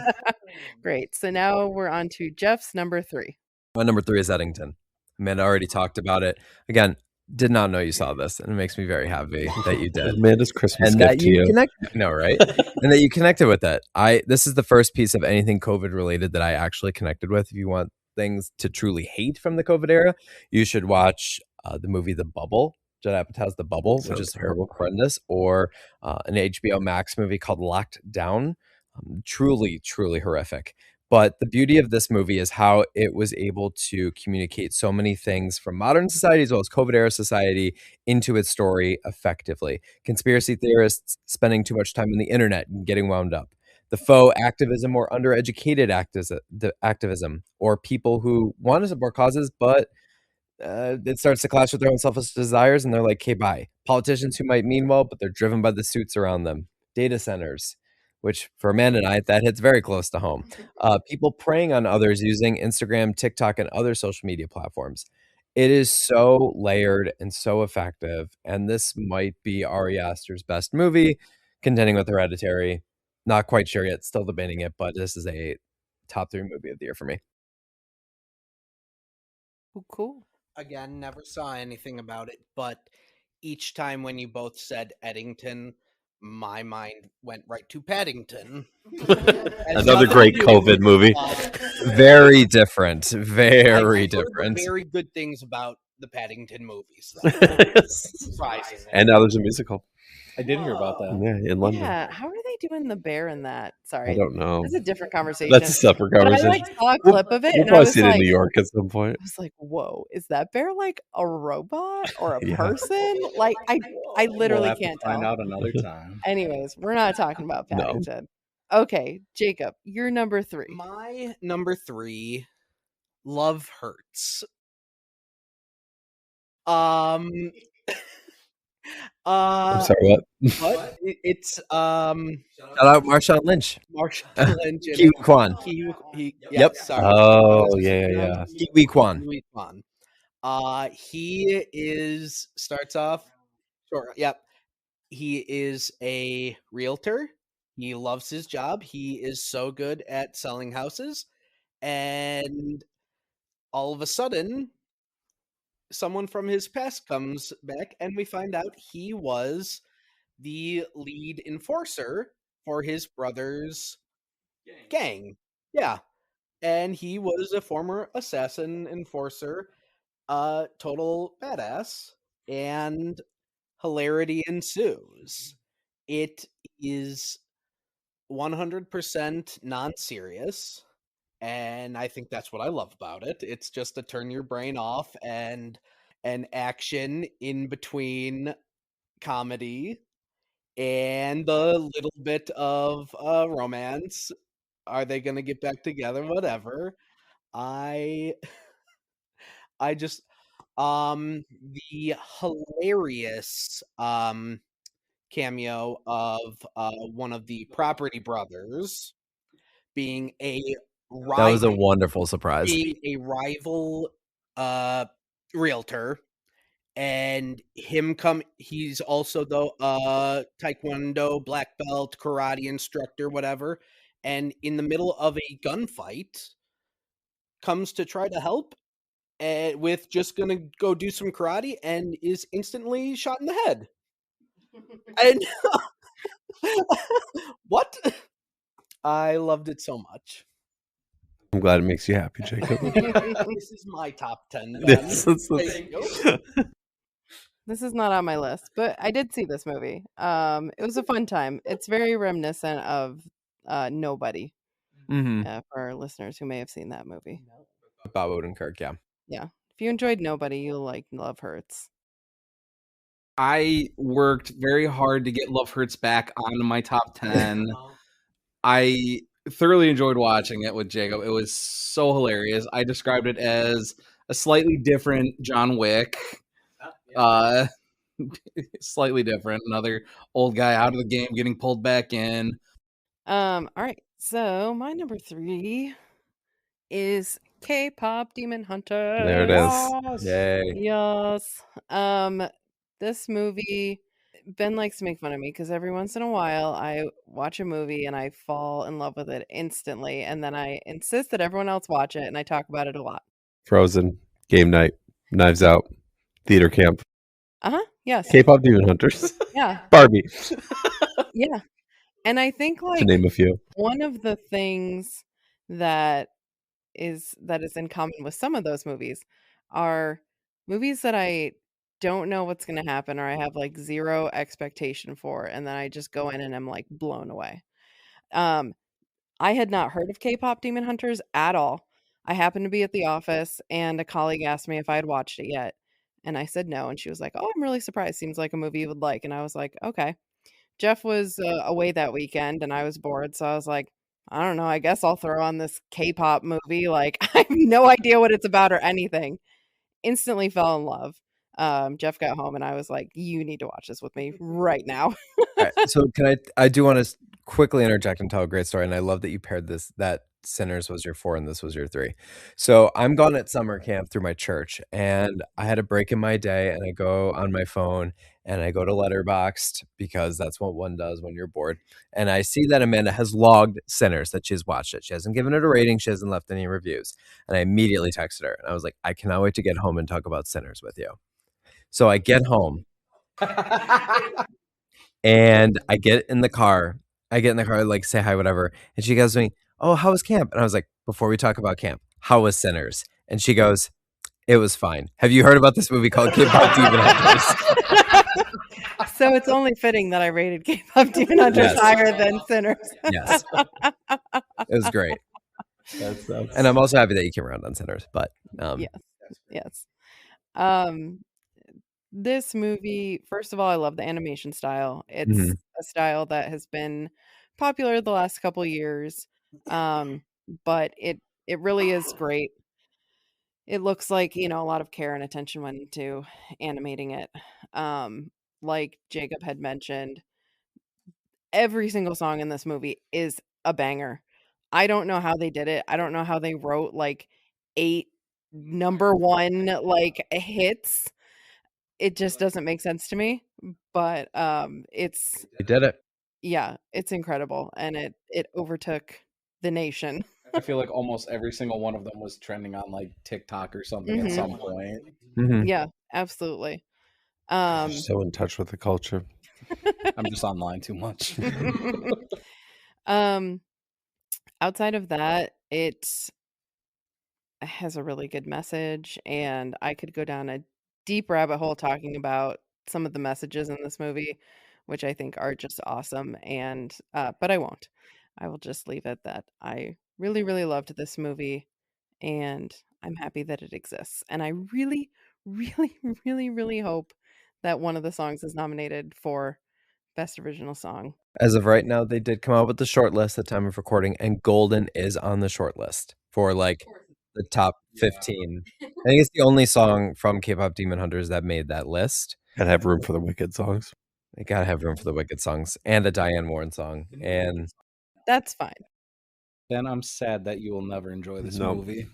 Great. So now we're on to Jeff's number 3. My number 3 is Eddington. Amanda already talked about it. Again, did not know you saw this, and it makes me very happy that you did. Amanda's Christmas And gift that to you you. connected, no, right? And that you connected with it. This is the first piece of anything COVID related that I actually connected with. If you want things to truly hate from the COVID era, you should watch the movie The Bubble. Judd Apatow's The Bubble, which is terrible. horrendous, or an HBO Max movie called Locked Down. Truly, truly horrific. But the beauty of this movie is how it was able to communicate so many things from modern society as well as COVID era society into its story effectively. Conspiracy theorists spending too much time on the internet and getting wound up. The faux activism or undereducated activism, or people who want to support causes, but it starts to clash with their own selfish desires, and they're like, okay, bye. Politicians who might mean well, but they're driven by the suits around them. Data centers, which for Amanda and I, that hits very close to home. People preying on others using Instagram, TikTok, and other social media platforms. It is so layered and so effective, and this might be Ari Aster's best movie, contending with Hereditary. Not quite sure yet, still debating it, but this is a top 3 movie of the year for me. Cool. Again, never saw anything about it, but each time when you both said Eddington, my mind went right to Paddington. Another great COVID movie. Very different. I've Very heard different. very good things about the Paddington movies, though. Surprisingly. And now there's a musical. I did hear about that. Yeah, in London. Yeah, how are they doing the bear in that? Sorry, I don't know. That's a different conversation. That's a separate But I conversation. like saw a clip of it, We'll and I probably was see it in like, New York at some point. I was like, "Whoa, is that bear like a robot or a Yeah. person?" Like, I literally We'll have can't to find tell. out another time. Anyways, we're not talking about No. Paddington. Okay, Jacob, you're number 3. My number 3, Love Hurts. I'm sorry, what? But it's Shout out Marshawn Lynch. Marshawn Lynch and Kiwi Kwan. Yep. Sorry. Oh, yeah. Kiwi Kwan. Kiwi Kwan. He starts off. Sure. Yep. He is a realtor. He loves his job. He is so good at selling houses, and all of a sudden, someone from his past comes back, and we find out he was the lead enforcer for his brother's gang. Yeah. And he was a former assassin enforcer, total badass, and hilarity ensues. It is 100% non-serious, and I think that's what I love about it. It's just to turn your brain off and an action in between comedy and the little bit of romance. Are they going to get back together? Whatever. I just the hilarious cameo of one of the property brothers being a That was a wonderful surprise. rival realtor, and he's also the taekwondo black belt, karate instructor, whatever, and in the middle of a gunfight comes to try to help with just gonna go do some karate and is instantly shot in the head. And what? I loved it so much. I'm glad it makes you happy, Jacob. This is my top 10. Then. This is- There you go. This is not on my list, but I did see this movie. It was a fun time. It's very reminiscent of Nobody, Mm-hmm. for our listeners who may have seen that movie. Bob Odenkirk, yeah. Yeah. If you enjoyed Nobody, you'll like Love Hurts. I worked very hard to get Love Hurts back onto my top 10. I thoroughly enjoyed watching it with Jacob. It was so hilarious. I described it as a slightly different John Wick. Slightly different. Another old guy out of the game getting pulled back in. All right. So my number 3 is K-pop Demon Hunter. There it is. Yay. Yes. This movie, Ben likes to make fun of me because every once in a while I watch a movie and I fall in love with it instantly, and then I insist that everyone else watch it, and I talk about it a lot. Frozen, Game Night, Knives Out, Theater Camp, Yes. K-pop Demon Hunters, Yeah. Barbie, Yeah. And I think to like name a few. one of the things that is in common with some of those movies are movies that I don't know what's going to happen, or I have like zero expectation for, and then I just go in and I'm like blown away. I had not heard of K-pop Demon Hunters at all. I happened to be at the office and a colleague asked me if I had watched it yet, and I said no, and she was like, "Oh, I'm really surprised. Seems like a movie you would like." And I was like, "Okay." Jeff was away that weekend and I was bored, so I was like, I don't know, I guess I'll throw on this K-pop movie. Like, I have no idea what it's about or anything. Instantly fell in love. Jeff got home and I was like, you need to watch this with me right now. All right, so I do want to quickly interject and tell a great story, and I love that you paired this, that Sinners was your 4 and this was your 3. So I'm gone at summer camp through my church, and I had a break in my day, and I go on my phone and I go to Letterboxd because that's what one does when you're bored. And I see that Amanda has logged Sinners, that she's watched it. She hasn't given it a rating, she hasn't left any reviews. And I immediately texted her and I was like, I cannot wait to get home and talk about Sinners with you. So I get home and I get in the car, like say hi, whatever. And she goes to me, oh, how was camp? And I was like, before we talk about camp, how was Sinners? And she goes, it was fine. Have you heard about this movie called K-pop Demon Hunters? So it's only fitting that I rated K-pop Demon Hunters Yes. higher than Sinners. Yes. It was great. And I'm also happy that you came around on Sinners, but Yes. This movie, first of all, I love the animation style. It's Mhm. a style that has been popular the last couple years. But it really is great. It looks like, a lot of care and attention went into animating it. Like Jacob had mentioned, every single song in this movie is a banger. I don't know how they did it. I don't know how they wrote like 8 number 1 like hits. It just doesn't make sense to me, but it's they did it. yeah, it's incredible, and it overtook the nation. I feel like almost every single one of them was trending on like TikTok or something at Mhm. some point. Mhm. Yeah, absolutely. So in touch with the culture. I'm just online too much. Outside of that, it has a really good message, and I could go down a deep rabbit hole talking about some of the messages in this movie, which I think are just awesome. And but I won't. I will just leave it that I really, really loved this movie, and I'm happy that it exists. And I really, really, really, really hope that one of the songs is nominated for Best Original Song. As of right now, they did come out with the short list at the time of recording, and Golden is on the short list for like the top 15. I think it's the only song from K-pop Demon Hunters that made that list. Gotta have room for the Wicked songs. They gotta have room for the Wicked songs and a Diane Warren song. And That's fine. Then I'm sad that you will never enjoy this Nope. movie.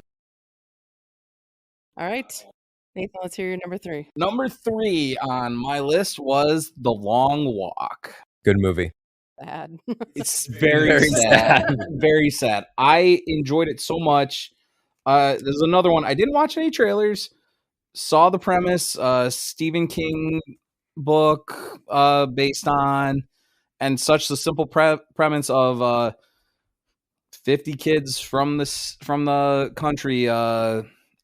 All right. Nathan, let's hear your number 3. Number 3 on my list was The Long Walk. good movie. Bad. It's very, Very sad. sad. Very sad. I enjoyed it so much. There's another one. I didn't watch any trailers. Saw the premise. Stephen King book based on, and such the simple premise of 50 kids from the country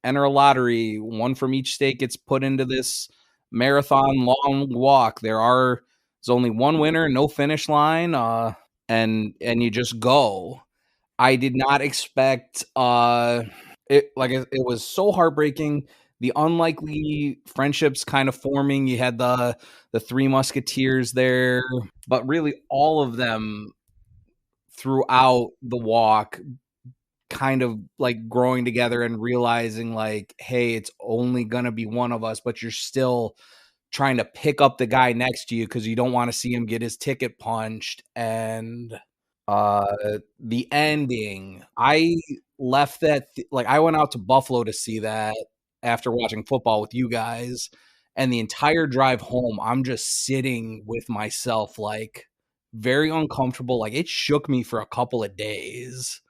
enter a lottery. One from each state gets put into this marathon long walk. There's only one winner, no finish line, and you just go. I did not expect it was so heartbreaking. the unlikely friendships kind of forming. You had the Three Musketeers there, but really all of them throughout the walk kind of like growing together and realizing like, hey, it's only gonna be one of us, but you're still trying to pick up the guy next to you because you don't want to see him get his ticket punched. And the ending, I left that like I went out to Buffalo to see that after watching football with you guys, and the entire drive home I'm just sitting with myself like very uncomfortable. Like it shook me for a couple of days,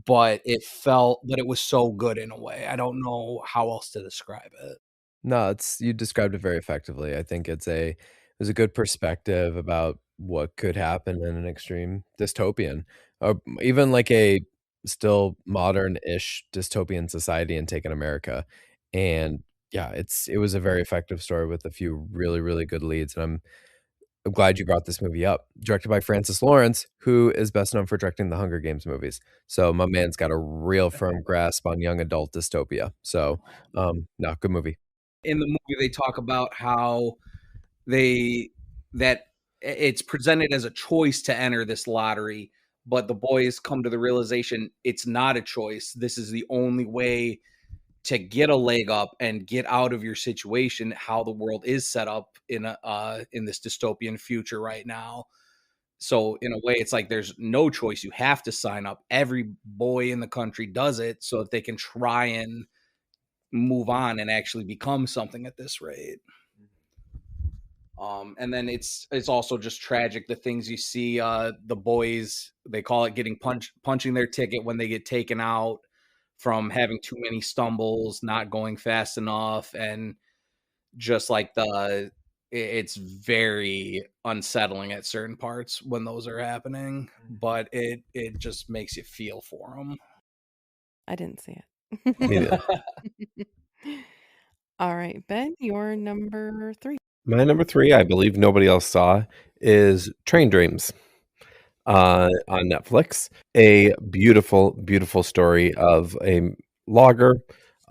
but it felt that it was so good in a way. I don't know how else to describe it. No, it's you described it very effectively. I think it was a good perspective about what could happen in an extreme dystopian, or even like a still modern-ish dystopian society and take in America. And yeah, it was a very effective story with a few really, really good leads. And I'm glad you brought this movie up. Directed by Francis Lawrence, who is best known for directing the Hunger Games movies. So my man's got a real firm grasp on young adult dystopia. So no, good movie. In the movie, they talk about how that it's presented as a choice to enter this lottery, but the boys come to the realization it's not a choice. This is the only way to get a leg up and get out of your situation, how the world is set up in this dystopian future right now. So in a way, it's like there's no choice. You have to sign up. Every boy in the country does it so that they can try and move on and actually become something at this rate. And then it's also just tragic the things you see. The boys, they call it getting punching their ticket when they get taken out from having too many stumbles, not going fast enough, and just like it's very unsettling at certain parts when those are happening. But it just makes you feel for them. I didn't see Yeah. it. All right, Ben, your number 3. My number 3, I believe nobody else saw, is Train Dreams on Netflix. A beautiful, beautiful story of a logger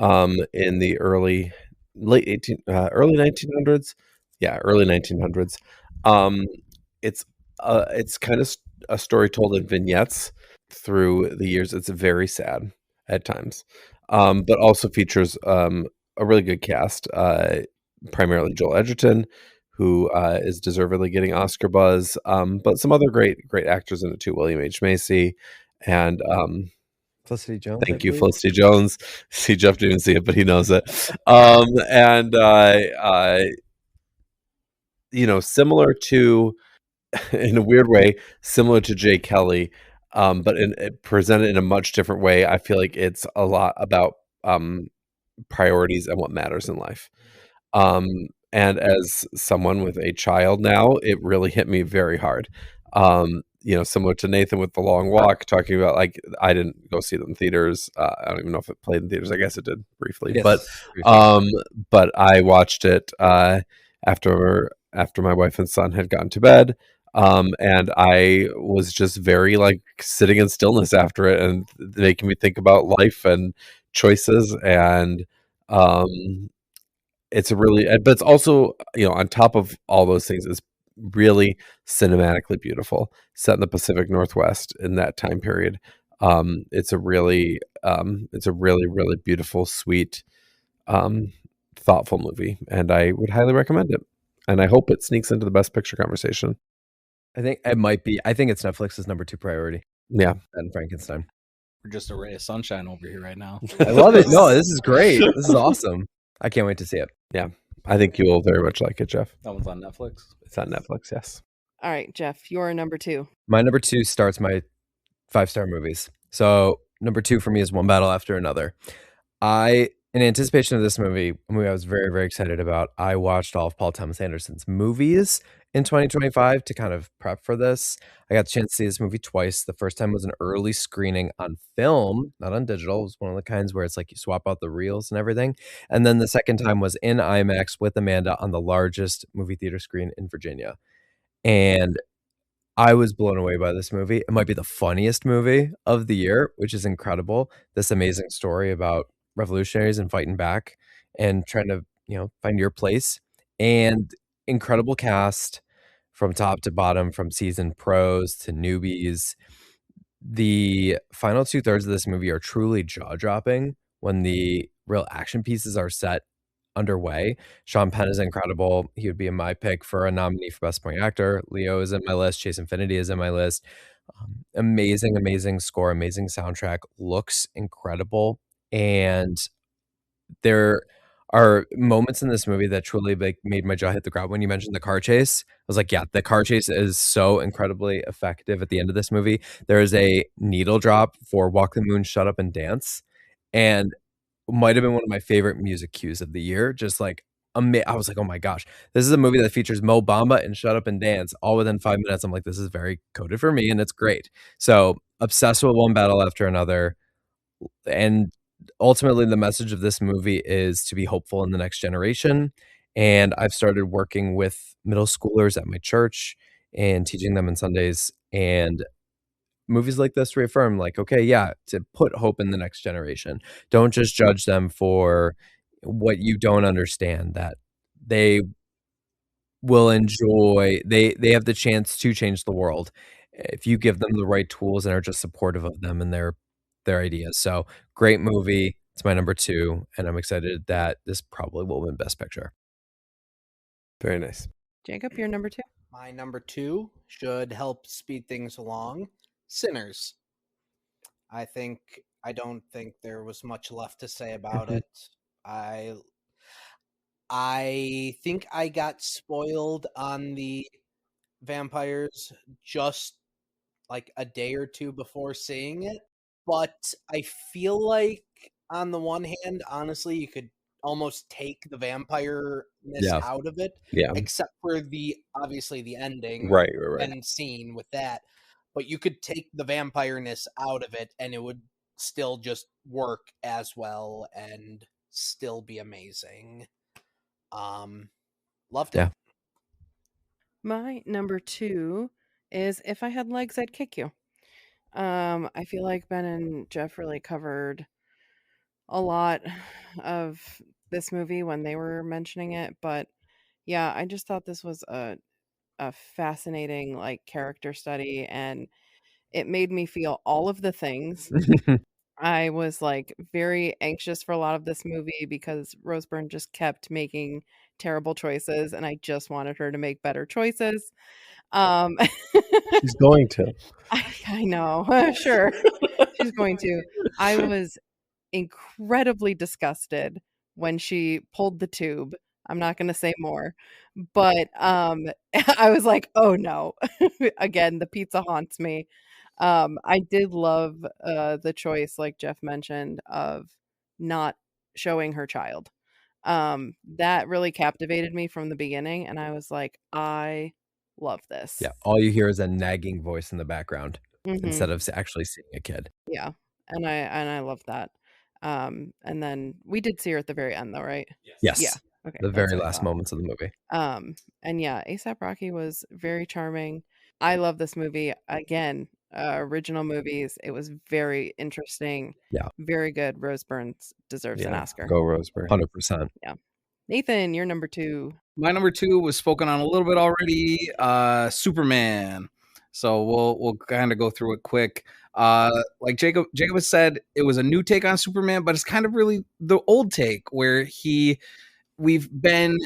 in the early 1900s. Yeah, early 1900s. It's kind of a story told in vignettes through the years. It's very sad at times, but also features a really good cast. Primarily Joel Edgerton, who is deservedly getting Oscar buzz, but some other great actors in it too. William H. Macy and Felicity Jones. thank you, Felicity Jones. See, Geoff didn't even see it, but he knows it. And similar to, in a weird way, similar to Jay Kelly, but presented in a much different way. I feel like it's a lot about priorities and what matters in life. And as someone with a child now, it really hit me very hard. Similar to Nathan with The Long Walk, talking about like I didn't go see it in theaters. I don't even know if it played in theaters. I guess it did briefly, Yes. but I watched it after my wife and son had gone to bed. And I was just very like sitting in stillness after it and making me think about life and choices. And it's but it's also, on top of all those things, it's really cinematically beautiful, set in the Pacific Northwest in that time period. It's a really, really beautiful, sweet, thoughtful movie, and I would highly recommend it. And I hope it sneaks into the Best Picture conversation. I think it might be. I think it's Netflix's number 2 priority. Yeah, and Frankenstein. We're just a ray of sunshine over here right now. I love it. No, this is great. This is awesome. I can't wait to see it. Yeah, I think you will very much like it, Geoff. That one's on Netflix. It's on Netflix, yes. All right, Geoff, your number 2. My number 2 starts my 5-star movies. So number 2 for me is One Battle After Another. In anticipation of this movie, a movie I was very, very excited about, I watched all of Paul Thomas Anderson's movies in 2025 to kind of prep for this. I got the chance to see this movie twice. The first time was an early screening on film, not on digital. It was one of the kinds where it's like you swap out the reels and everything. And then the second time was in IMAX with Amanda on the largest movie theater screen in Virginia. And I was blown away by this movie. It might be the funniest movie of the year, which is incredible. This amazing story about revolutionaries and fighting back. and trying to, find your place. And incredible cast from top to bottom, from seasoned pros to newbies. The final 2/3 of this movie are truly jaw-dropping when the real action pieces are set underway. Sean Penn is incredible. He would be in my pick for a nominee for Best Supporting Actor. Leo is in my list. Chase Infinity is in my list. Amazing, amazing score, amazing soundtrack, looks incredible, and there are moments in this movie that truly, made my jaw hit the ground. When you mentioned the car chase, I was like, yeah, the car chase is so incredibly effective at the end of this movie. There is a needle drop for Walk the Moon, Shut Up and Dance, and might have been one of my favorite music cues of the year. Just like, I was like, oh my gosh, this is a movie that features Mo Bamba and Shut Up and Dance all within 5 minutes. I'm like, this is very coded for me, and it's great. So obsessed with one battle after another. And ultimately, the message of this movie is to be hopeful in the next generation. And I've started working with middle schoolers at my church and teaching them on Sundays. And movies like this reaffirm, like, okay, yeah, to put hope in the next generation. Don't just judge them for what you don't understand, that they will enjoy, they have the chance to change the world if you give them the right tools and are just supportive of them and their ideas. So great movie. It's my number 2, and I'm excited that this probably will win Best Picture. Very nice. Jacob, your number 2. My number 2 should help speed things along. Sinners. I don't think there was much left to say about it. I think I got spoiled on the vampires just like a day or two before seeing it, but I feel like on the one hand, honestly, you could almost take the vampire-ness out of it, except for obviously the ending right. and scene with that. But you could take the vampire-ness out of it and it would still just work as well and still be amazing. Loved it. Yeah. My number 2 is If I Had Legs, I'd Kick You. I feel like Ben and Geoff really covered a lot of this movie when they were mentioning it, but yeah, I just thought this was a fascinating like character study, and it made me feel all of the things. I was like very anxious for a lot of this movie because Rose Byrne just kept making terrible choices, and I just wanted her to make better choices. She's going to. I know. Sure. She's going to. I was incredibly disgusted when she pulled the tube. I'm not going to say more. But I was like, "Oh no." Again, the pizza haunts me. I did love the choice, like Geoff mentioned, of not showing her child. That really captivated me from the beginning, and I was like, I love this. Yeah, all you hear is a nagging voice in the background Mhm. instead of actually seeing a kid. Yeah, and I love that. And then we did see her at the very end, though, right? Yes. Yeah. Okay. The that's very what I last thought. moments of the movie. And yeah, ASAP Rocky was very charming. I love this movie. Again, original movies. It was very interesting. Yeah. Very good. Rose Byrne deserves an Oscar. Go Rose Byrne. 100%. Yeah. Nathan, you're number 2. My number 2 was spoken on a little bit already. Superman. So we'll kind of go through it quick. Like Jacob has said, it was a new take on Superman, but it's kind of really the old take where we've been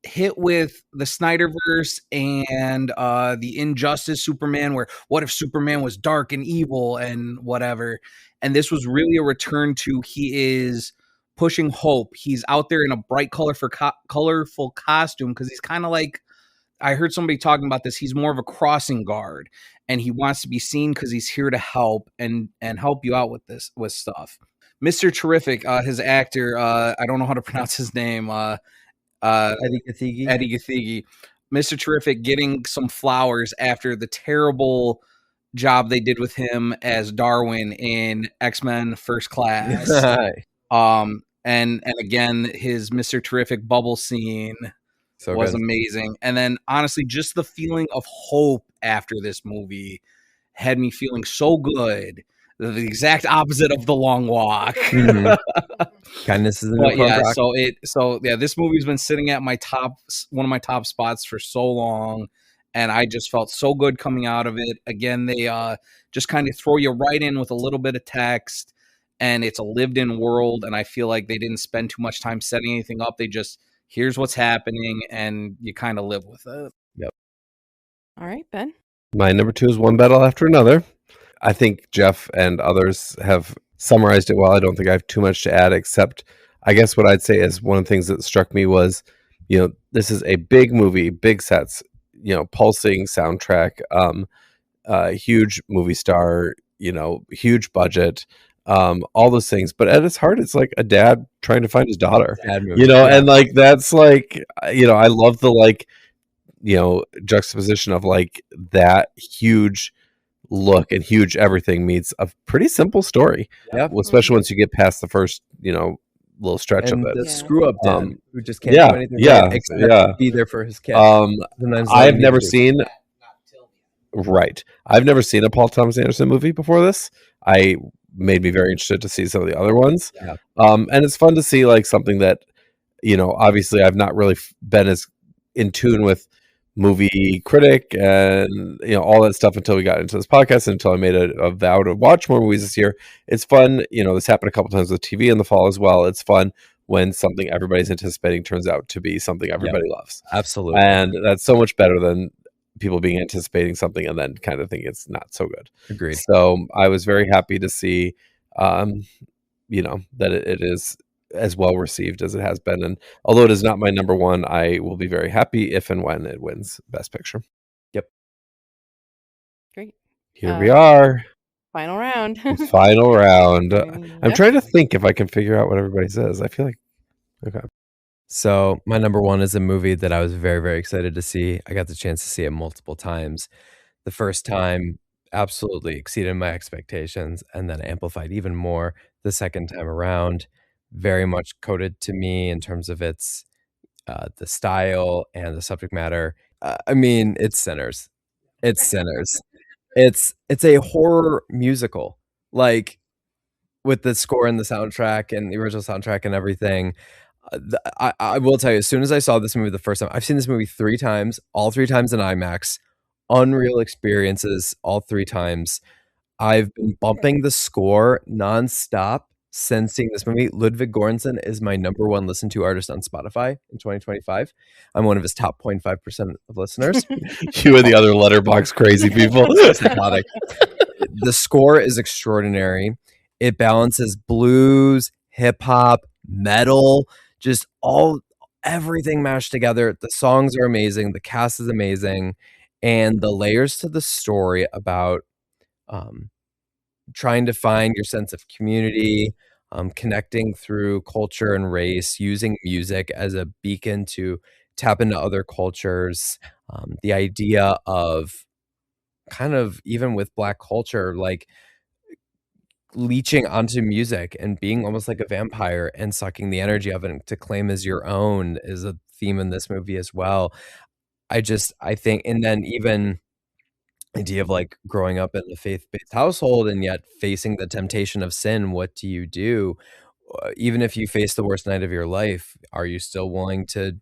hit with the Snyderverse and the Injustice Superman, where what if Superman was dark and evil and whatever. And this was really a return to he is pushing hope. He's out there in a bright, colorful costume because he's kind of like, I heard somebody talking about this. He's more of a crossing guard, and he wants to be seen because he's here to help and help you out with stuff. Mr. Terrific, his actor, I don't know how to pronounce his name. Eddie Gathegi. Mr. Terrific getting some flowers after the terrible job they did with him as Darwin in X-Men First Class. And again, his Mr. Terrific bubble scene was amazing. And then honestly, just the feeling of hope after this movie had me feeling so good the exact opposite of The Long Walk. Mhm. Kindness is the new But yeah, rock. this movie's been sitting at one of my top spots for so long, and I just felt so good coming out of it. Again, they just kind of throw you right in with a little bit of text, and it's a lived-in world, and I feel like they didn't spend too much time setting anything up. They just, here's what's happening, and you kind of live with it. All right, Ben. My number 2 is One Battle After Another. I think Geoff and others have summarized it well. I don't think I have too much to add, except I guess what I'd say is one of the things that struck me was, this is a big movie, big sets, pulsing soundtrack, huge movie star, huge budget, all those things. But at its heart, it's like a dad trying to find his daughter, Sad movie. and like that's like, I love the like, juxtaposition of like that huge look and huge everything meets a pretty simple story. Yeah. Especially once you get past the first, little stretch And of it. the screw up dad who just can't yeah, do anything yeah, right except yeah. be there for his kid. Sometimes I've never seen I've never seen a Paul Thomas Anderson movie before this. I made me very interested to see some of the other ones. Yeah. And it's fun to see like something that, obviously I've not really been as in tune with movie critic and all that stuff until we got into this podcast and until I made a vow to watch more movies this year. It's fun. This happened a couple times with TV in the fall as well. It's fun when something everybody's anticipating turns out to be something everybody loves. Absolutely. And that's so much better than people being anticipating something and then kind of think it's not so good. Agreed. So I was very happy to see that it is as well received as it has been, and although it is not my number 1, I will be very happy if and when it wins Best Picture. Yep. Great. Here we are. Final round. Final round. Yep. I'm trying to think if I can figure out what everybody says. I feel like okay. So my number 1 is a movie that I was very, very excited to see. I got the chance to see it multiple times. The first time absolutely exceeded my expectations and then amplified even more the second time around. Very much coded to me in terms of its the style and the subject matter. I mean, it's Sinners. It's Sinners. It's a horror musical, like with the score and the soundtrack and the original soundtrack and everything. I will tell you, as soon as I saw this movie the first time, I've seen this movie 3 times, all 3 times in IMAX. Unreal experiences all 3 times. I've been bumping the score nonstop since seeing this movie. Ludwig Göransson is my number 1 listened to artist on Spotify in 2025. I'm one of his top 0.5% of listeners. You and the other letterbox crazy people. Psychotic. The score is extraordinary. It balances blues, hip hop, metal, just everything mashed together. The songs are amazing. The cast is amazing. And the layers to the story about trying to find your sense of community, connecting through culture and race, using music as a beacon to tap into other cultures. The idea of kind of even with Black culture, like leeching onto music and being almost like a vampire and sucking the energy of it to claim as your own is a theme in this movie as well. I think, and then even idea of like growing up in a faith-based household and yet facing the temptation of sin. What do you do? Even if you face the worst night of your life, are you still willing to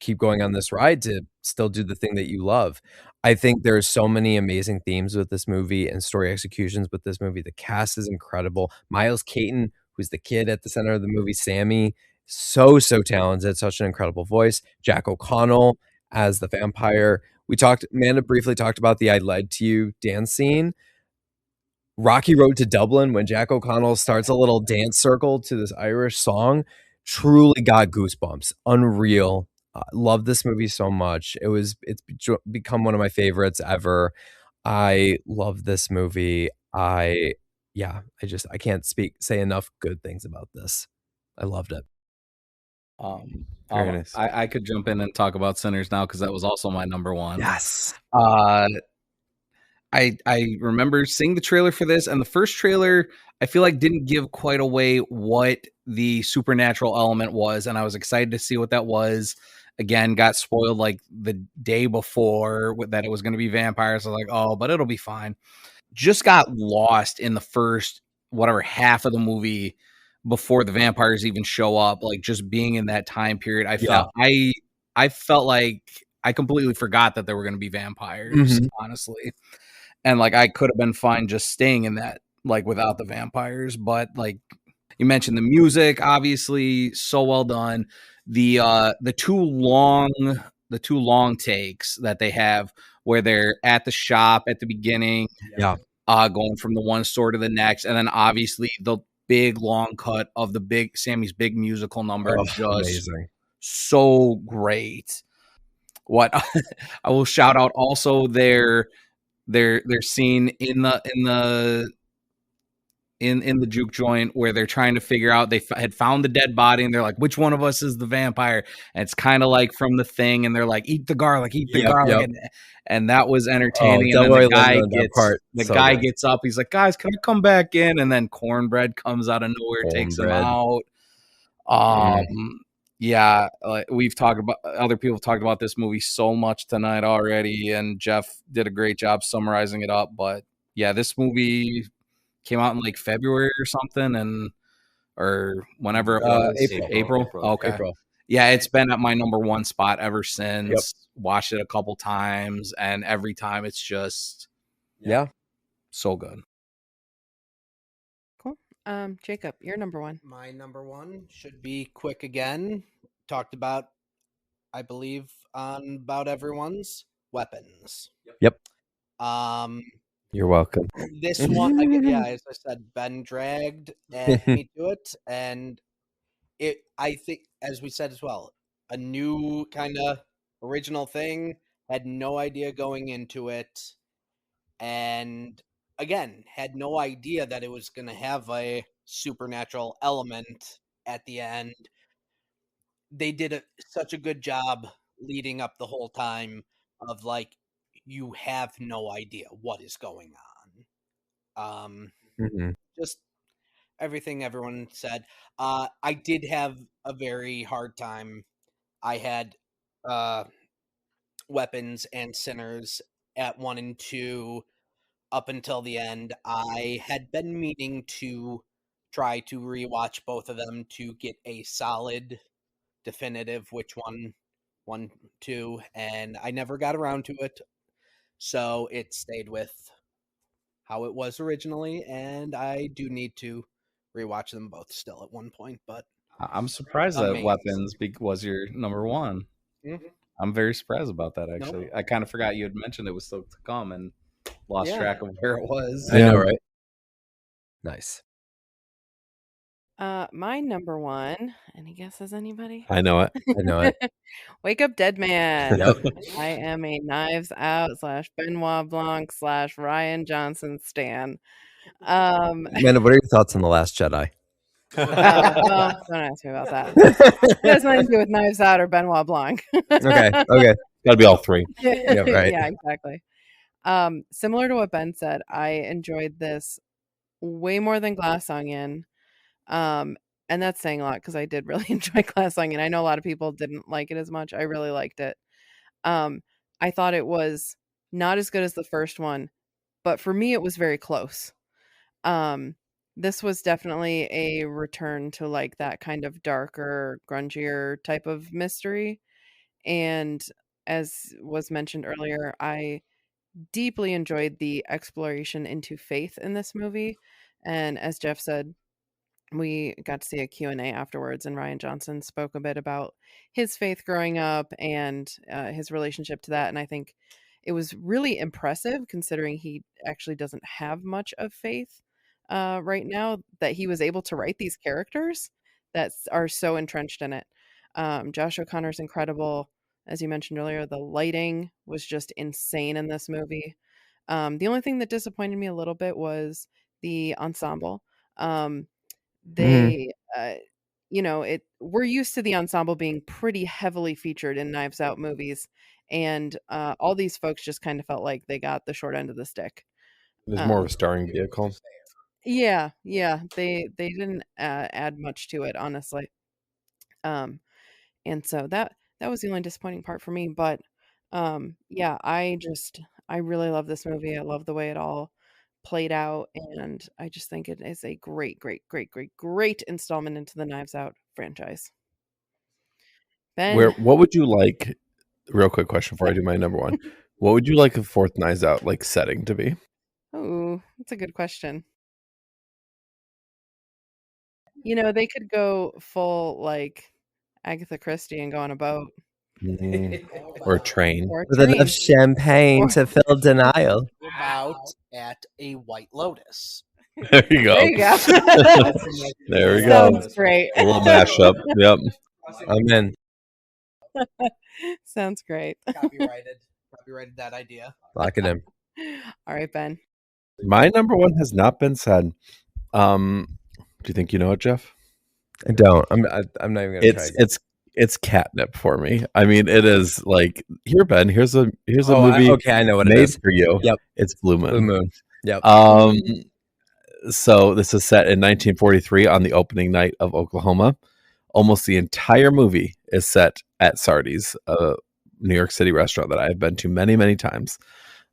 keep going on this ride to still do the thing that you love? I think there's so many amazing themes with this movie and story executions with this movie. The cast is incredible. Miles Caton, who's the kid at the center of the movie, Sammy, so talented, such an incredible voice. Jack O'Connell as the vampire. Amanda briefly talked about the I Lied to You dance scene. Rocky Road to Dublin, when Jack O'Connell starts a little dance circle to this Irish song, truly got goosebumps. Unreal. Love this movie so much. It's become one of my favorites ever. I love this movie. I can't say enough good things about this. I loved it. Very nice. I could jump in and talk about Sinners now because that was also my number 1. Yes. I remember seeing the trailer for this, and the first trailer I feel like didn't give quite away what the supernatural element was, and I was excited to see what that was. Again, got spoiled like the day before that it was going to be vampires. I was like, oh, but it'll be fine. just got lost in the first whatever half of the movie before the vampires even show up. Like just being in that time period, I felt like I completely forgot that there were going to be vampires, honestly, and like I could have been fine just staying in that like without the vampires, but like you mentioned the music, obviously so well done. The two long takes that they have where they're at the shop at the beginning, going from the one store to the next, and then obviously the big long cut of Sammy's big musical number, just Amazing. so great. What I will shout out also their scene in the juke joint where they're trying to figure out had found the dead body and they're like, which one of us is the vampire? And it's kind of like from The Thing, and they're like, eat the garlic, and that was entertaining. And then the guy gets up, he's like, guys, can I come back in? And then Cornbread comes out of nowhere, takes him out. Yeah, we've talked about, other people have talked about this movie so much tonight already, and Geoff did a great job summarizing it up. But yeah, this movie came out in like February or something, or whenever it was. April. Okay. April. Yeah, it's been at my number one spot ever since. Yep. Watched it a couple times, and every time it's just so good. Cool. Jacob, your number one. My number one should be quick again. Talked about, I believe, on about everyone's Weapons. Yep. You're welcome. This one, as I said, Ben dragged me to it, and I think, as we said as well, a new kind of original thing. Had no idea going into it, and again, had no idea that it was going to have a supernatural element at the end. They did such a good job leading up the whole time of like, you have no idea what is going on. Just everything everyone said. I did have a very hard time. I had Weapons and Sinners at 1 and 2 up until the end. I had been meaning to try to rewatch both of them to get a solid, definitive which one, 2, and I never got around to it. So it stayed with how it was originally, and I do need to rewatch them both still at one point. But I'm surprised that Weapons was your number one. Mm-hmm. I'm very surprised about that, actually. Nope. I kind of forgot you had mentioned it was still to come and lost track of where it was. I know, right? Nice. My number one. Any guesses, anybody? I know it. I know it. Wake Up Dead Man. Yep. I am a Knives Out / Benoit Blanc / Ryan Johnson stan. Amanda, what are your thoughts on The Last Jedi? Well, don't ask me about that. It has nothing to do with Knives Out or Benoit Blanc. Okay. Gotta be all three. Yeah, right. Yeah, exactly. Similar to what Ben said, I enjoyed this way more than Glass Onion. And that's saying a lot because I did really enjoy Glass Onion. I know a lot of people didn't like it as much. I really liked it. I thought it was not as good as the first one, but for me, it was very close. This was definitely a return to like that kind of darker, grungier type of mystery. And as was mentioned earlier, I deeply enjoyed the exploration into faith in this movie. And as Geoff said, we got to see a Q&A afterwards, and Ryan Johnson spoke a bit about his faith growing up and his relationship to that. And I think it was really impressive considering he actually doesn't have much of faith right now, that he was able to write these characters that are so entrenched in it. Josh O'Connor's incredible. As you mentioned earlier, the lighting was just insane in this movie. The only thing that disappointed me a little bit was the ensemble. They we're used to the ensemble being pretty heavily featured in Knives Out movies, and all these folks just kind of felt like they got the short end of the stick. There's more of a starring vehicle. Yeah, they didn't add much to it, honestly. And so that was the only disappointing part for me. But I really love this movie. I love the way it all played out, and I just think it is a great, great, great, great, great installment into the Knives Out franchise. Ben, What would you like? Real quick question before I do my number one. What would you like a fourth Knives Out like setting to be? oh, that's a good question. They could go full like Agatha Christie and go on a boat Or a train? or a With enough train. champagne Or- to fill denial. About at a White Lotus. There you go. There you go. There we go. Sounds great. A little mashup. Yep. I'm in. Sounds great. Copyrighted that idea. Lock it in. All right, Ben. My number one has not been said. Do you think you know it, Geoff? I don't. I'm not even gonna try. It's catnip for me. I mean, it is like, here, Ben. Here's a movie. Okay, I know what it made is. for you. Yep. It's Blue Moon. Blue Moon. Yep. So this is set in 1943 on the opening night of Oklahoma. Almost the entire movie is set at Sardi's, a New York City restaurant that I have been to many, many times.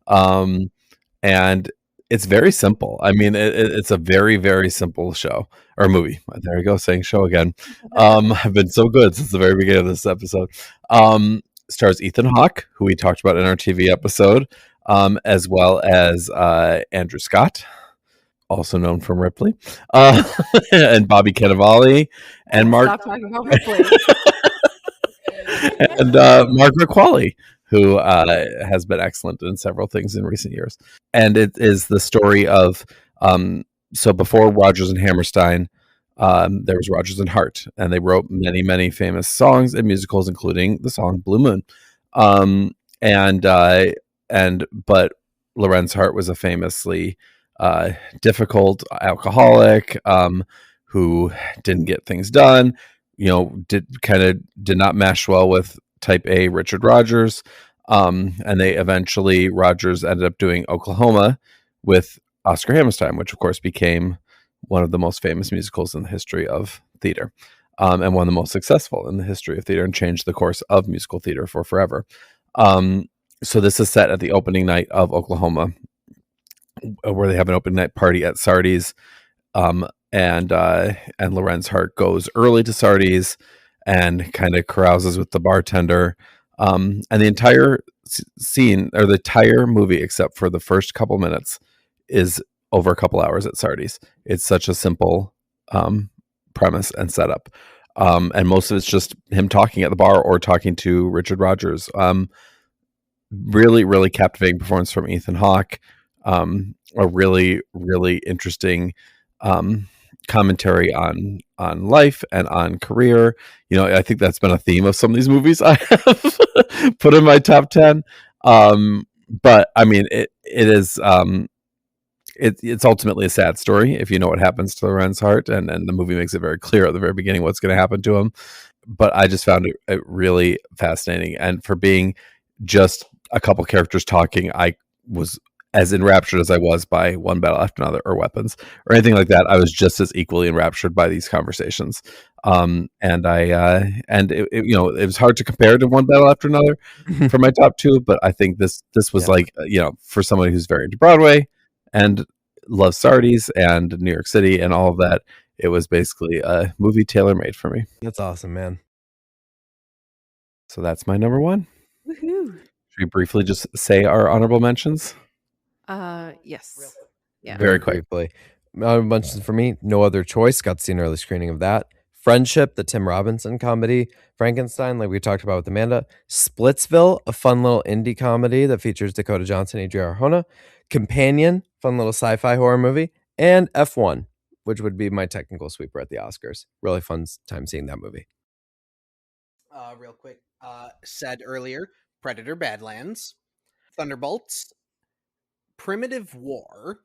And it's very simple. I mean, it's a very, very simple show or movie. There we go, saying show again. I've been so good since the very beginning of this episode. Stars Ethan Hawke, who we talked about in our TV episode, as well as Andrew Scott, also known from Ripley, and Bobby Cannavale, and Stop talking about Ripley. and Margaret Qualley, who has been excellent in several things in recent years. And it is the story of so before Rodgers and Hammerstein, there was Rodgers and Hart, and they wrote many, many famous songs and musicals, including the song Blue Moon. But Lorenz Hart was a famously difficult alcoholic who didn't get things done. Did not mesh well with Type A Richard Rodgers, and they eventually Rodgers ended up doing Oklahoma with Oscar Hammerstein, which of course became one of the most famous musicals in the history of theater, and one of the most successful in the history of theater, and changed the course of musical theater for forever. So this is set at the opening night of Oklahoma, where they have an opening night party at Sardi's. And Lorenz Hart goes early to Sardi's and kind of carouses with the bartender. And the entire scene, or the entire movie, except for the first couple minutes, is over a couple hours at Sardi's. It's such a simple premise and setup. And most of it's just him talking at the bar or talking to Richard Rodgers. Really, really captivating performance from Ethan Hawke. A really, really interesting commentary on life and on career. I think that's been a theme of some of these movies I have put in my top 10. But I mean, it is it's ultimately a sad story if you know what happens to Lorenz Hart, and the movie makes it very clear at the very beginning what's going to happen to him. But I just found it really fascinating, and for being just a couple characters talking, I was as enraptured as I was by One Battle After Another or Weapons or anything like that. I was just as equally enraptured by these conversations. And it was hard to compare to One Battle After Another for my top two, but I think this was like, for somebody who's very into Broadway and loves Sardi's and New York City and all of that, it was basically a movie tailor-made for me. That's awesome, man. So that's my number one. Woohoo. Should we briefly just say our honorable mentions? Yes. Yeah. Very quick. Briefly. Honorable mentions for me: No Other Choice. Got to see an early screening of that. Friendship, the Tim Robinson comedy. Frankenstein, like we talked about with Amanda. Splitsville, a fun little indie comedy that features Dakota Johnson, Adria Arjona. Companion, fun little sci-fi horror movie. And F1, which would be my technical sweeper at the Oscars. Really fun time seeing that movie. Real quick, said earlier, Predator Badlands, Thunderbolts, Primitive War,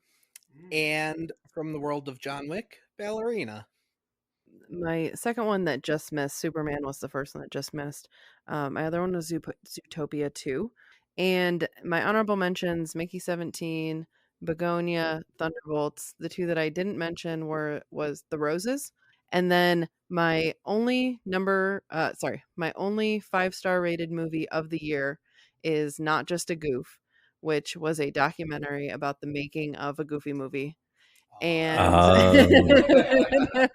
and from the world of John Wick, Ballerina. My second one that just missed, Superman, was the first one that just missed. My other one was Zootopia 2. And my honorable mentions, Mickey 17, Begonia, Thunderbolts. The two that I didn't mention was The Roses. And then my only my only 5-star rated movie of the year is Not Just a Goof, which was a documentary about the making of a Goofy movie. And There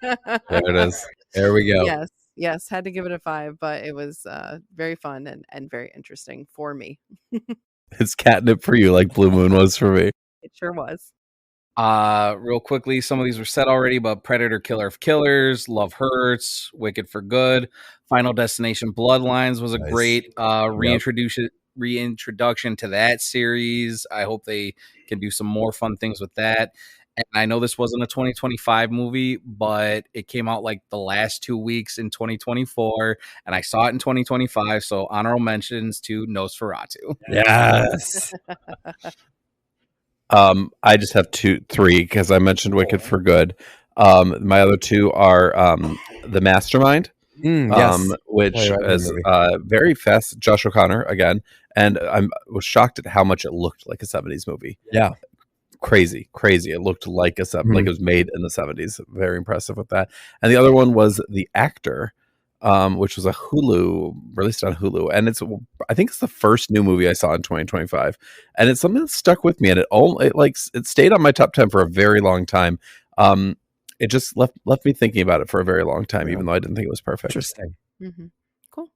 it is. There we go. yes, had to give it a 5, but it was very fun and very interesting for me. It's catnip for you, like Blue Moon was for me. It sure was. Real quickly, some of these were said already, but Predator, Killer of Killers, Love Hurts, Wicked for Good, Final Destination, Bloodlines was a Nice. great reintroduction to that series. I hope they can do some more fun things with that. And I know this wasn't a 2025 movie, but it came out like the last 2 weeks in 2024, and I saw it in 2025. So honorable mentions to Nosferatu. Yes. I just have 3 because I mentioned Wicked for Good. My other 2 are The Mastermind, Yes. which Totally is right, very fast. Josh O'Connor again, and I was shocked at how much it looked like a 70s movie. Yeah. Crazy. It looked like like it was made in the 70s. Very impressive with that. And the other one was The Actor, which was a released on Hulu, and I think it's the first new movie I saw in 2025, and it's something that stuck with me, and it stayed on my top 10 for a very long time. It just left me thinking about it for a very long time, even though I didn't think it was perfect. Interesting. Mm-hmm. Cool.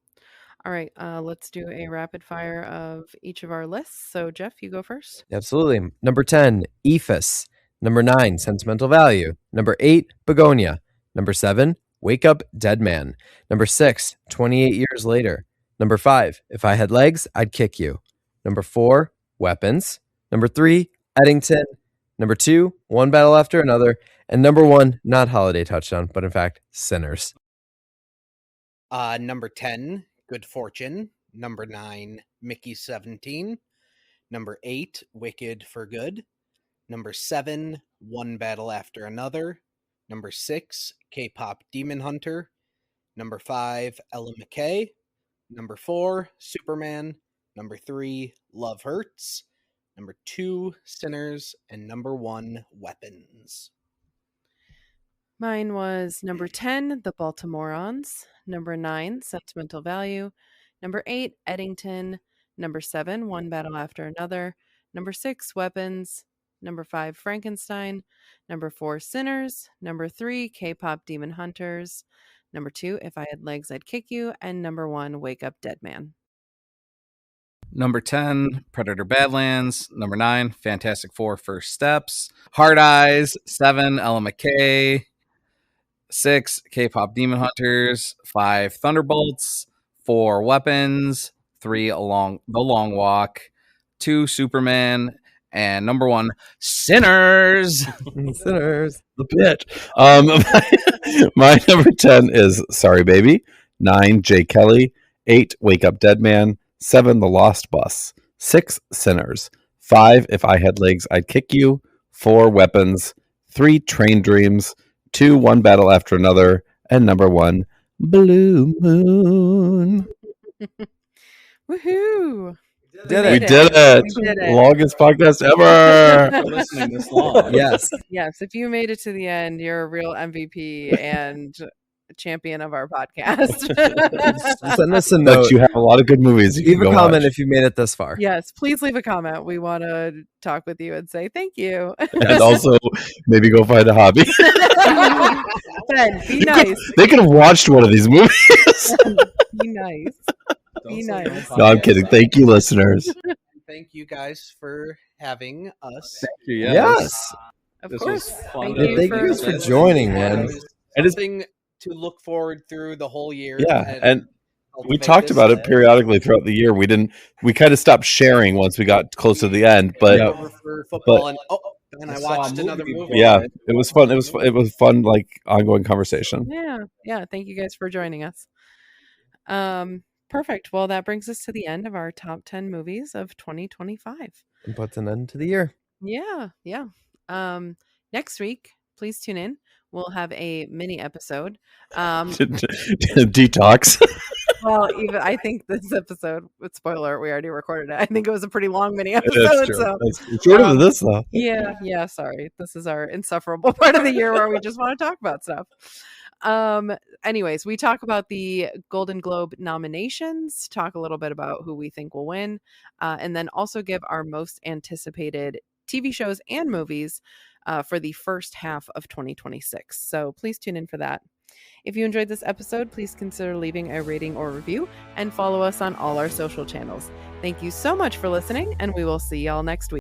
All right, let's do a rapid fire of each of our lists. So, Geoff, you go first. Absolutely. Number 10, Ephus. Number 9, Sentimental Value. Number 8, Begonia. Number 7, Wake Up Dead Man. Number 6, 28 Years Later. Number 5, If I Had Legs, I'd Kick You. Number 4, Weapons. Number 3, Eddington. Number 2, One Battle After Another. And number 1, not Holiday Touchdown, but in fact, Sinners. Number 10, Good Fortune. Number 9, Mickey 17. Number 8, Wicked for Good. Number 7, One Battle After Another. Number 6, K-Pop Demon Hunter. Number 5, Ella McKay. Number 4, Superman. Number 3, Love Hurts. Number 2, Sinners. And number 1, Weapons. Mine was number 10, The Baltimoreans. Number 9, Sentimental Value. Number 8, Eddington. Number 7, One Battle After Another. Number 6, Weapons. Number 5, Frankenstein. Number 4, Sinners. Number 3, K-Pop Demon Hunters. Number 2, If I Had Legs, I'd Kick You. And number 1, Wake Up Dead Man. Number 10, Predator Badlands. Number 9, Fantastic Four First Steps. Hard Eyes. 7, Ella McKay. 6, K-Pop Demon Hunters. 5, Thunderbolts. 4, Weapons. 3, The Long Walk. 2, Superman. And number 1, Sinners. Sinners. The bitch. My number 10 is Sorry Baby. 9, Jay Kelly. 8, Wake Up Dead Man. 7, The Lost Bus. 6, Sinners. 5, If I Had Legs, I'd Kick You. 4, Weapons. 3, Train Dreams. 2, One Battle After Another. And number 1, Blue Moon. Woohoo! We did it. Longest podcast ever. Listening this long. Yes. Yes, if you made it to the end, you're a real MVP and champion of our podcast. Send us a note. But you have a lot of good movies. You Leave can a go comment watch. if you made it this far. Yes, please leave a comment. We want to talk with you and say thank you. And also maybe go find a hobby. Ben, be nice. They could have watched one of these movies. Be nice. Be nice. No, I'm kidding. Thank you, listeners. Thank you guys for having us. Thank you. Yes. Of This course. was fun. Yeah, thank you guys for joining, man. It is- Something to look forward through the whole year. Yeah, and we cultivate talked this about it to- periodically throughout the year. We kind of stopped sharing once we got close to the end, but over for football, and I I saw a watched another movie movie. yeah, it was fun. It was fun, like ongoing conversation. Yeah. Thank you guys for joining us. Perfect. Well, that brings us to the end of our top 10 movies of 2025. And puts an end to the year. Yeah. Next week, please tune in. We'll have a mini episode. Detox. Well, even I think this episode, with spoiler, we already recorded it. I think it was a pretty long mini That's episode. true. So It's shorter than this, though. yeah. Sorry, this is our insufferable part of the year where we just want to talk about stuff. Anyways, we talk about the Golden Globe nominations, talk a little bit about who we think will win, and then also give our most anticipated TV shows and movies for the first half of 2026. So please tune in for that. If you enjoyed this episode, please consider leaving a rating or review and follow us on all our social channels. Thank you so much for listening, and we will see y'all next week.